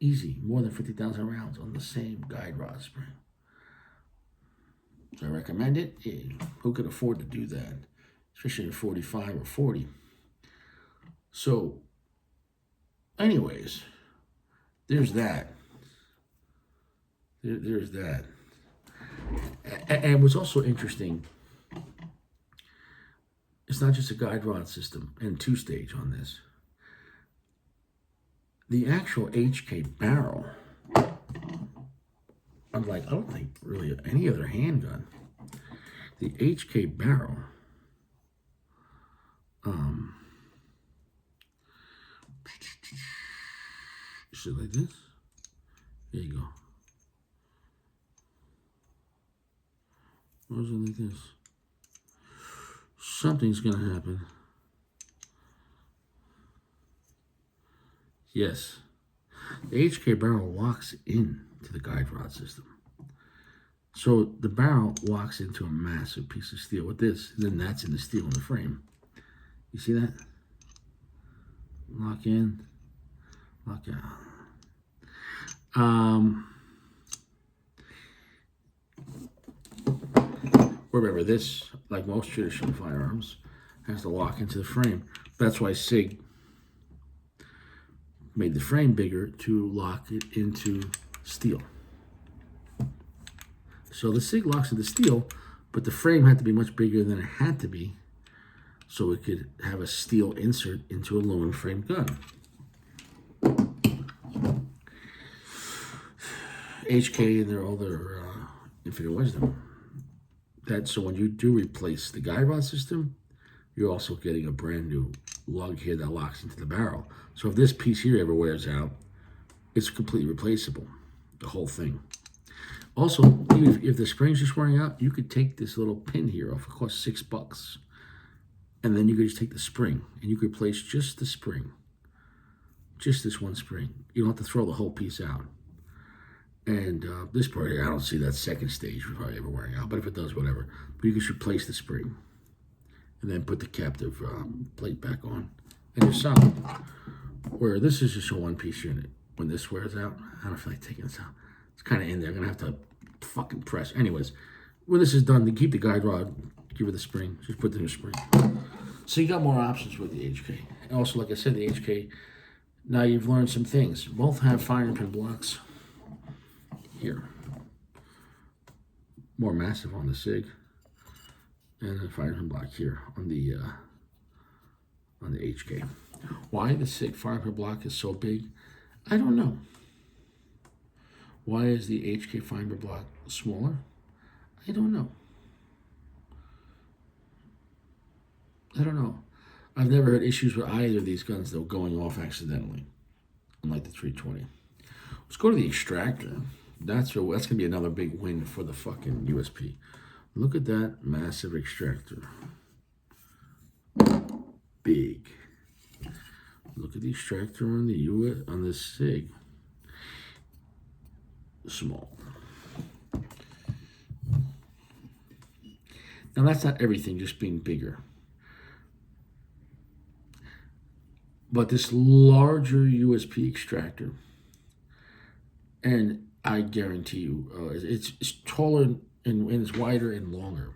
easy, more than 50,000 rounds on the same guide rod spring. So I recommend it. Who can afford to do that? especially a 45 or 40. So, anyways, there's that. There's that. And what's also interesting, it's not just a guide rod system and two-stage on this. The actual HK barrel, unlike I don't think really any other handgun, the HK barrel, shit like this. There you go. What was it like this? Something's gonna happen. Yes. The HK barrel locks in to the guide rod system. So the barrel locks into a massive piece of steel with this, and then that's in the steel in the frame. You see that? Lock in, lock out. Remember, this, like most traditional firearms, has to lock into the frame. That's why SIG made the frame bigger to lock it into steel. So the SIG locks into steel, but the frame had to be much bigger than it had to be so it could have a steel insert into a aluminum frame gun. HK and all their infinite wisdom. So when you do replace the guide rod system, you're also getting a brand new lug here that locks into the barrel. So if this piece here ever wears out, it's completely replaceable, the whole thing. Also, even if the spring's just wearing out, you could take this little pin here off. It costs $6. And then you could just take the spring, and you could replace just the spring. Just this one spring. You don't have to throw the whole piece out. And this part here, I don't see that second stage probably ever wearing out, but if it does, whatever. But you can just replace the spring and then put the captive plate back on, and you're solid. Where this is just a one-piece unit. When this wears out, I don't feel like taking this out. It's kind of in there. I'm going to have to fucking press. Anyways, when this is done, to keep the guide rod, give it the spring. Just put the new spring. So you got more options with the HK. And also, like I said, the HK, now you've learned some things. Both have firing pin blocks. Here, more massive on the SIG, and a firing pin block here on the HK. Why the SIG firing pin block is so big, I don't know. Why is the HK firing pin block smaller? I don't know. I don't know. I've never had issues with either of these guns though going off accidentally, unlike the 320. Let's go to the extractor. That's going to be another big win for the fucking USP. Look at that massive extractor. Big. Look at the extractor on the SIG. Small. Now that's not everything just being bigger. But this larger USP extractor, and I guarantee you, it's taller and it's wider and longer.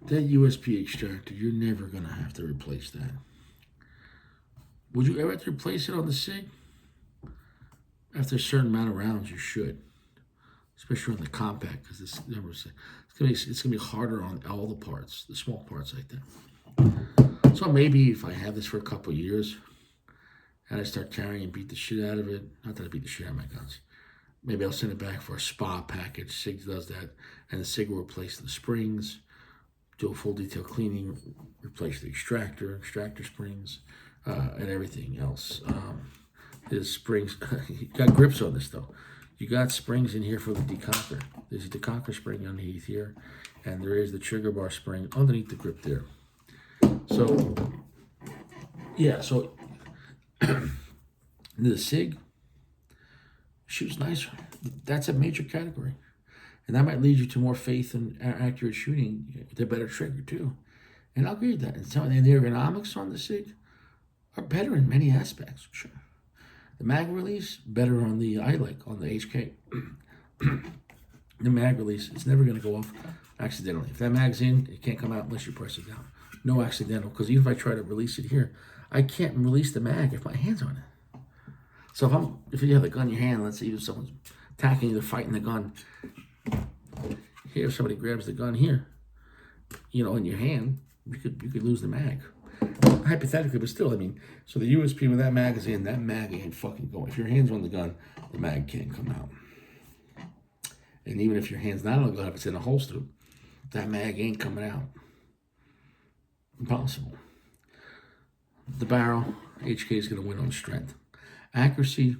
That USP extractor, you're never going to have to replace that. Would you ever have to replace it on the SIG? After a certain amount of rounds, you should. Especially on the compact, because it's going to be harder on all the parts, the small parts like that. So maybe if I have this for a couple of years, and I start carrying and beat the shit out of it, not that I beat the shit out of my guns, maybe I'll send it back for a spa package. SIG does that. And the SIG will replace the springs, do a full detail cleaning, replace the extractor springs, and everything else. There's springs. You got grips on this, though. You got springs in here for the decocker. There's a decocker spring underneath here. And there is the trigger bar spring underneath the grip there. So, yeah, so the SIG shoots nicer. That's a major category. And that might lead you to more faith and accurate shooting with a better trigger too. And I'll agree with that. And some of the ergonomics on the SIG are better in many aspects. Sure. The mag release, better on the on the HK. The mag release, it's never going to go off accidentally. If that mag's in, it can't come out unless you press it down. no accidental, because even if I try to release it here, I can't release the mag if my hand's on it. So if you have the gun in your hand, let's say if someone's attacking you, they're fighting the gun. Here, if somebody grabs the gun here, in your hand, you could lose the mag. Hypothetically, but still, I mean, so the USP with that magazine, that mag ain't fucking going. If your hand's on the gun, the mag can't come out. And even if your hand's not on the gun, if it's in a holster, that mag ain't coming out. Impossible. The barrel, HK is going to win on strength. Accuracy,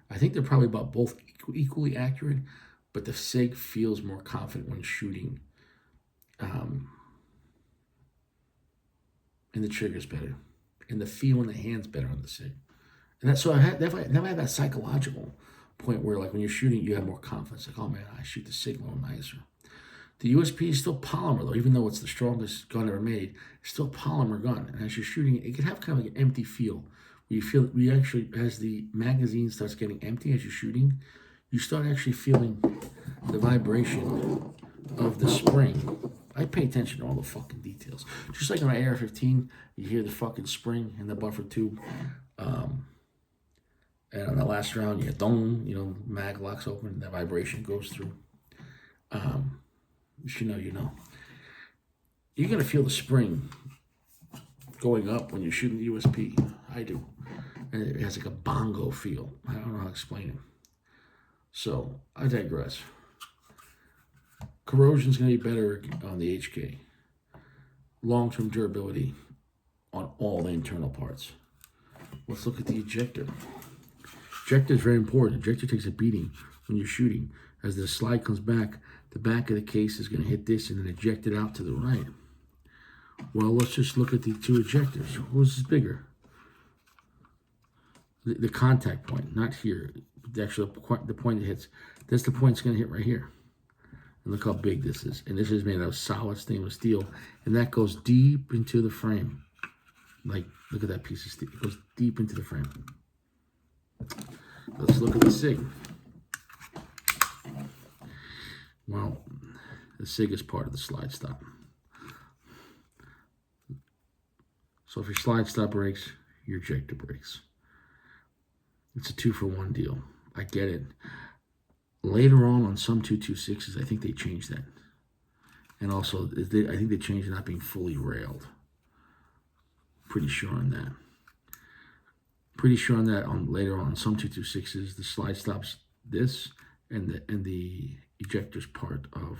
I think they're probably about both equally accurate, but the SIG feels more confident when shooting. And the trigger's better. And the feel in the hand's better on the SIG. And that's so I had that psychological point where, like, when you're shooting, you have more confidence. Like, oh man, I shoot the SIG a little nicer. The USP is still polymer though, even though it's the strongest gun ever made. It's still a polymer gun, and as you're shooting it, it can have kind of like an empty feel. You actually, as the magazine starts getting empty as you're shooting, you start actually feeling the vibration of the spring. I pay attention to all the fucking details. Just like on my AR-15, you hear the fucking spring in the buffer tube. And on the last round, you hear dong, mag locks open, that vibration goes through. If you know. You're going to feel the spring going up when you're shooting the USP. I do. And it has like a bongo feel. I don't know how to explain it. So, I digress. Corrosion's going to be better on the HK. Long-term durability on all the internal parts. Let's look at the ejector. Ejector is very important. Ejector takes a beating when you're shooting. As the slide comes back, the back of the case is going to hit this and then eject it out to the right. Well, let's just look at the two ejectors. Who's is bigger? The contact point, not here. Actually, the point it hits. That's the point it's going to hit right here. And look how big this is. And this is made out of solid stainless steel. And that goes deep into the frame. Like, look at that piece of steel. It goes deep into the frame. Let's look at the SIG. Well, the SIG is part of the slide stop. So if your slide stop breaks, your ejector breaks. It's a 2-for-1 deal. I get it. Later on some 226s, I think they changed that. And also, I think they changed it not being fully railed. Pretty sure on that. Later on some 226s, the slide stops this and the ejector's part of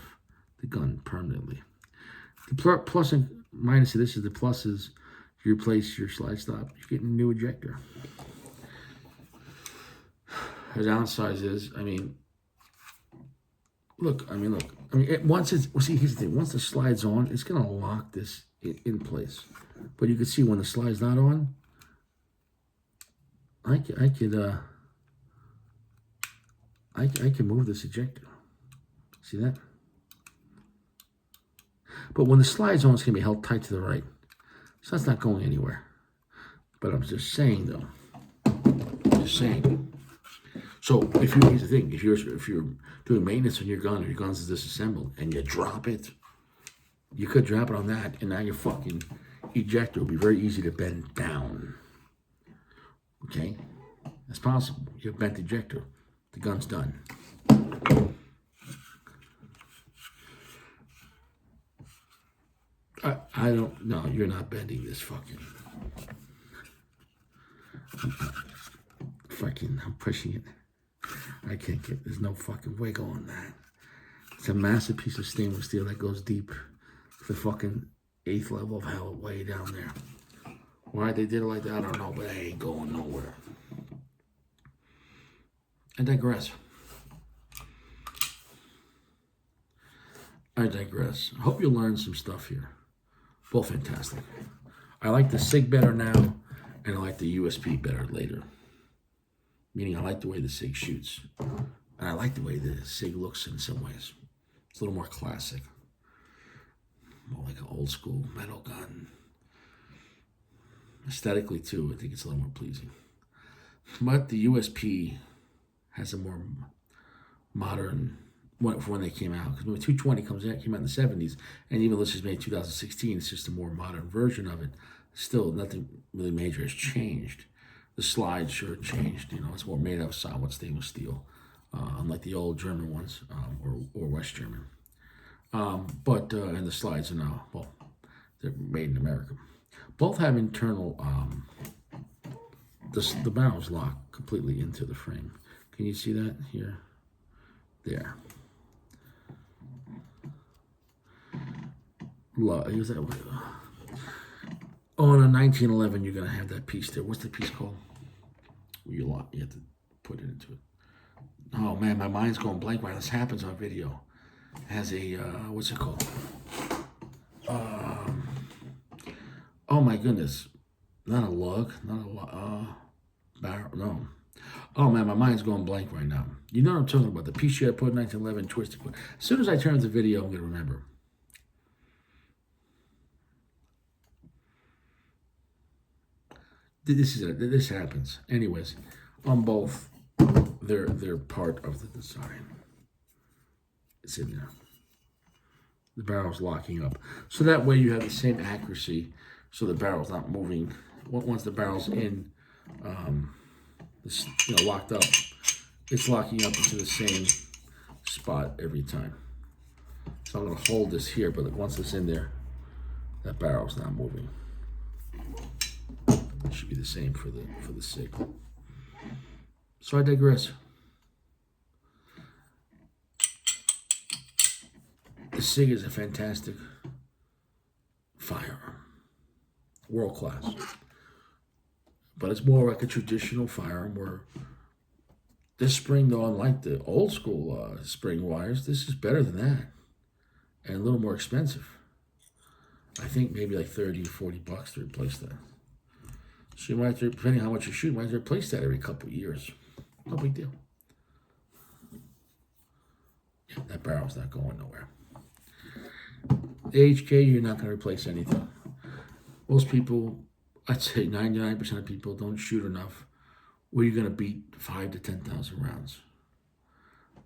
the gun permanently. The plus and minus of this is the plus is you replace your slide stop, you're getting a new ejector. The downside is, once here's the thing. Once the slide's on, it's gonna lock this in place. But you can see when the slide's not on, I can move this ejector. See that? But when the slide's on, it's gonna be held tight to the right, so that's not going anywhere. But I'm just saying, though. So here's the thing: if you're doing maintenance on your gun, or your gun's disassembled, and you drop it, you could drop it on that, and now your fucking ejector will be very easy to bend down. Okay, that's possible. You have bent ejector, the gun's done. I don't know. You're not bending this fucking. I'm pushing it. I can't get, there's no fucking wiggle on that. It's a massive piece of stainless steel that goes deep to the fucking 8th level of hell way down there. Why they did it like that, I don't know, but I ain't going nowhere. I digress. I hope you learned some stuff here. Both fantastic. I like the SIG better now, and I like the USP better later. Meaning I like the way the SIG shoots. And I like the way the SIG looks in some ways. It's a little more classic. More like an old school metal gun. Aesthetically too, I think it's a little more pleasing. But the USP has a more modern when they came out. Because when the 220 came out in the 70s, and even though this is made in 2016, it's just a more modern version of it. Still, nothing really major has changed. The slide sure changed. It's more made out of solid stainless steel, unlike the old German ones, or West German. But and the slides are now, well, they're made in America. Both have internal, the barrels lock completely into the frame. Can you see that here? There. Use that way. On a 1911, you're gonna have that piece there. What's the piece called? You have to put it into it. Oh man, my mind's going blank while this happens on video. It has a what's it called? Oh my goodness, not a lug, barrel. No. Oh man, my mind's going blank right now. You know what I'm talking about? The piece you had put in 1911, twisted. As soon as I turn the video, I'm gonna remember. This happens. Anyways, on both, they're part of the design. It's in there. The barrel's locking up, so that way you have the same accuracy. So the barrel's not moving. Once the barrel's in, locked up, it's locking up into the same spot every time. So I'm gonna hold this here, but once it's in there, that barrel's not moving. It should be the same for the SIG. So I digress. The SIG is a fantastic firearm, world class. But it's more like a traditional firearm where this spring, though, unlike the old school spring wires, this is better than that and a little more expensive. I think maybe like 30 or 40 bucks to replace that. So you might have to, depending on how much you shoot, you might have to replace that every couple of years. No big deal. Yeah, that barrel's not going nowhere. The HK, you're not going to replace anything. Most people, I'd say 99% of people don't shoot enough where you're going to beat 5,000 to 10,000 rounds.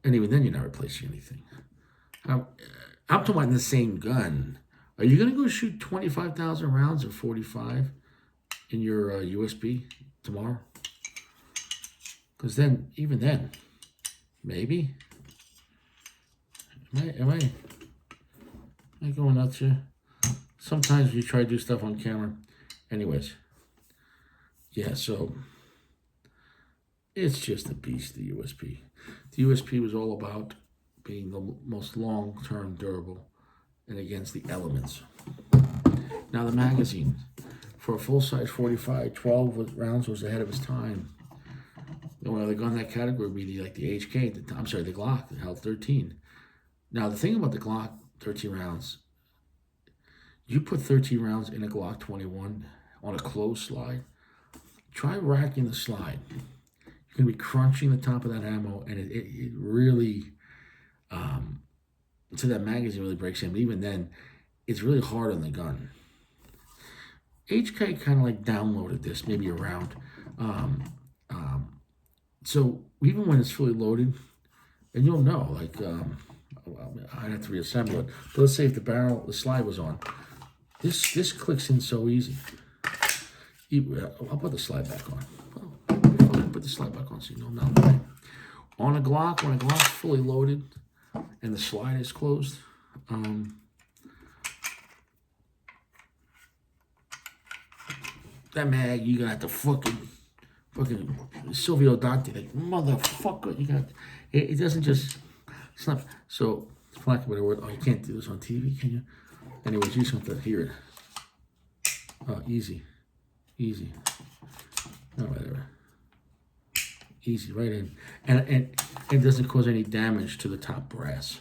And even then, you're not replacing anything. I'm talking about in the same gun. Are you going to go shoot 25,000 rounds or 45 in your USP tomorrow? Because then, even then, maybe. Am I going nuts here? Sometimes you try to do stuff on camera. Anyways, yeah, so it's just a beast, the USP. The USP was all about being the most long-term durable and against the elements. Now the magazine, for a full-size 45, 12 rounds was ahead of its time. The only other gun in that category would be like the HK, the Glock, the held 13. Now the thing about the Glock 13 rounds, you put 13 rounds in a Glock 21 on a closed slide, try racking the slide. You're going to be crunching the top of that ammo, and it really, so that magazine really breaks in. But even then, it's really hard on the gun. HK kind of like downloaded this, maybe around. So even when it's fully loaded, and you'll know, like, I'd have to reassemble it. But let's say if the slide was on, this clicks in so easy. I'll put the slide back on. Put the slide back on so you know nothing. On a Glock, when a Glock's fully loaded and the slide is closed, that mag, you're gonna have to fucking Silvio Dante, like, motherfucker, it doesn't just snap. So, for lack of a better word, you can't do this on TV, can you? Anyways, you just have to hear it. Easy. No, whatever. Easy, right in. And it doesn't cause any damage to the top brass.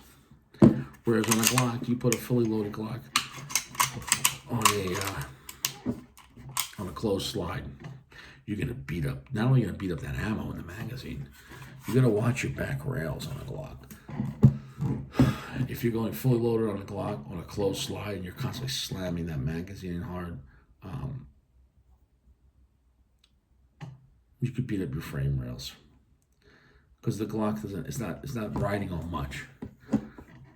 Whereas on a Glock, you put a fully loaded Glock on a closed slide, you're gonna beat up. Not only gonna beat up that ammo in the magazine, you're gonna watch your back rails on a Glock. If you're going fully loaded on a Glock on a closed slide and you're constantly slamming that magazine in hard, you could beat up your frame rails because the Glock it's not riding on much.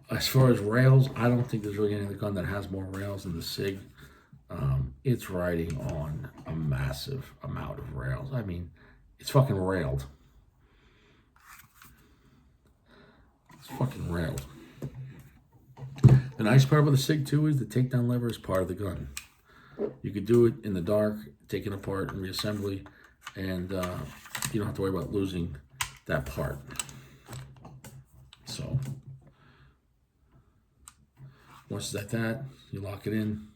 As far as rails, I don't think there's really any other gun that has more rails than the SIG. It's riding on a massive amount of rails. I mean, it's fucking railed. It's fucking railed. The nice part about the SIG too is the takedown lever is part of the gun. You could do it in the dark, take it apart and reassembly, and you don't have to worry about losing that part. So once it's like that, you lock it in,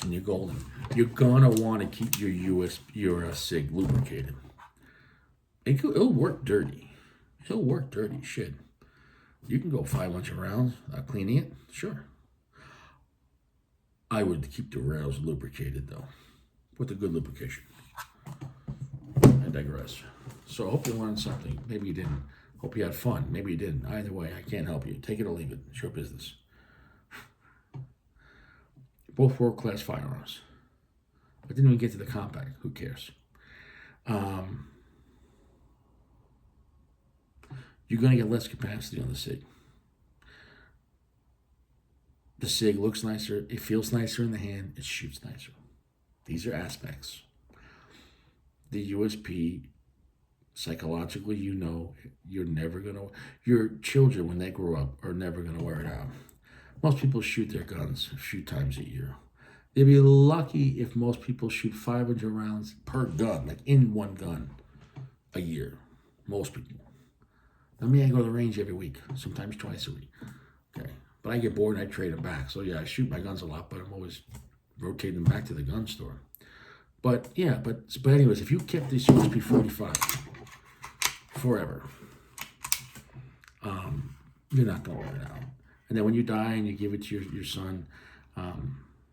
and you're golden. You're gonna want to keep your SIG lubricated. It'll work dirty. It'll work dirty. Shit. You can go 500 rounds without cleaning it. Sure. I would keep the rails lubricated though, with a good lubrication. I digress. So I hope you learned something. Maybe you didn't. Hope you had fun. Maybe you didn't. Either way, I can't help you. Take it or leave it. It's your business. Both world-class firearms. I didn't even get to the compact. Who cares? You're going to get less capacity on the SIG. The SIG looks nicer. It feels nicer in the hand. It shoots nicer. These are aspects. The USP, psychologically, you know, you're never going to... Your children, when they grow up, are never going to wear it out. Most people shoot their guns a few times a year. They'd be lucky if most people shoot 500 rounds per gun, like in one gun, a year. Most people. I mean, I go to the range every week, sometimes twice a week. Okay, but I get bored and I trade them back. So yeah, I shoot my guns a lot, but I'm always rotating them back to the gun store. But yeah, but anyways, if you kept this USP 45 forever, you're not gonna wear it out. And then when you die and you give it to your son,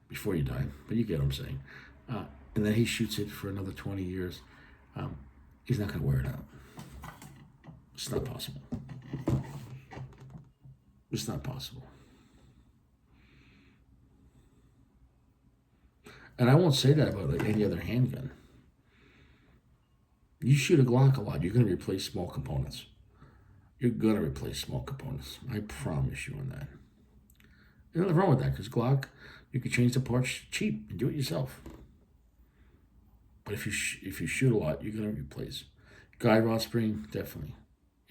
before you die, but you get what I'm saying, and then he shoots it for another 20 years, he's not gonna wear it out. It's not possible. It's not possible. And I won't say that about like any other handgun. You shoot a Glock a lot, you're going to replace small components. You're going to replace small components. I promise you on that. There's nothing wrong with that, because Glock, you can change the parts cheap and do it yourself. But if you shoot a lot, you're going to replace. Guide rod spring, definitely.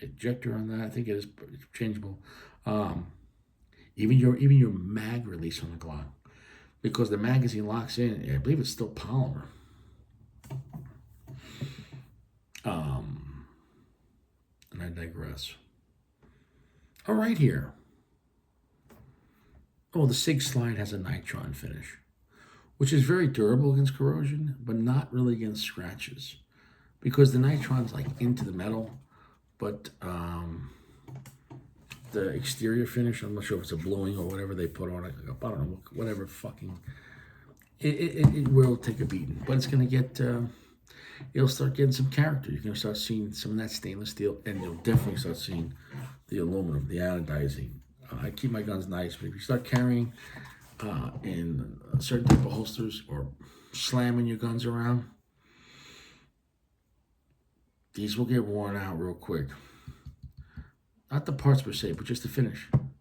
Ejector on that, I think it is changeable. Even your mag release on the Glock, because the magazine locks in. I believe it's still polymer. And I digress. All right, here. Oh, the SIG slide has a nitron finish, which is very durable against corrosion, but not really against scratches, because the nitron's like into the metal. But the exterior finish, I'm not sure if it's a bluing or whatever they put on it. I don't know, whatever fucking... It will take a beating. But it's going to get... It'll start getting some character. You're going to start seeing some of that stainless steel, and you'll definitely start seeing the aluminum, the anodizing. I keep my guns nice, but if you start carrying in certain type of holsters or slamming your guns around, these will get worn out real quick. Not the parts per se, but just the finish. And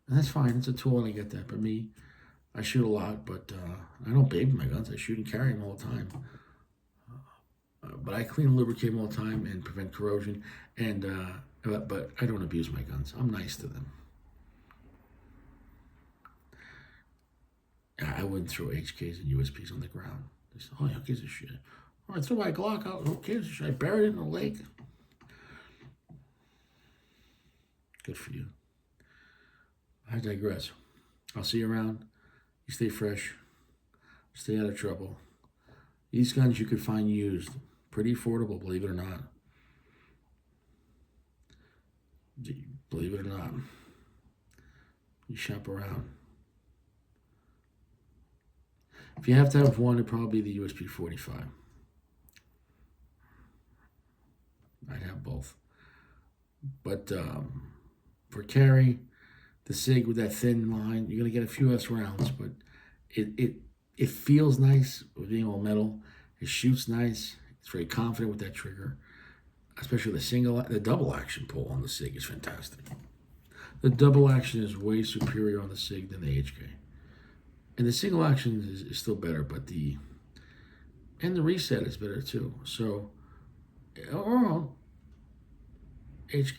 that's fine. It's a tool and I get that. But me, I shoot a lot, but I don't baby my guns. I shoot and carry them all the time. But I clean and lubricate them all the time and prevent corrosion. And but I don't abuse my guns. I'm nice to them. I wouldn't throw HKs and USPs on the ground. They say, oh, who gives a shit? Oh, I threw my Glock out. Who cares? Should I bury it in the lake? Good for you. I digress. I'll see you around. You stay fresh. Stay out of trouble. These guns you could find used. Pretty affordable, believe it or not. Believe it or not. You shop around. If you have to have one, it'd probably be the USP 45. I'd have both. But for carry, the SIG with that thin line, you're going to get a few less rounds, but it feels nice with being all metal. It shoots nice. It's very confident with that trigger. especially the double action pull on the SIG is fantastic. The double action is way superior on the SIG than the HK. And the single action is still better, but the reset is better too. So overall, HK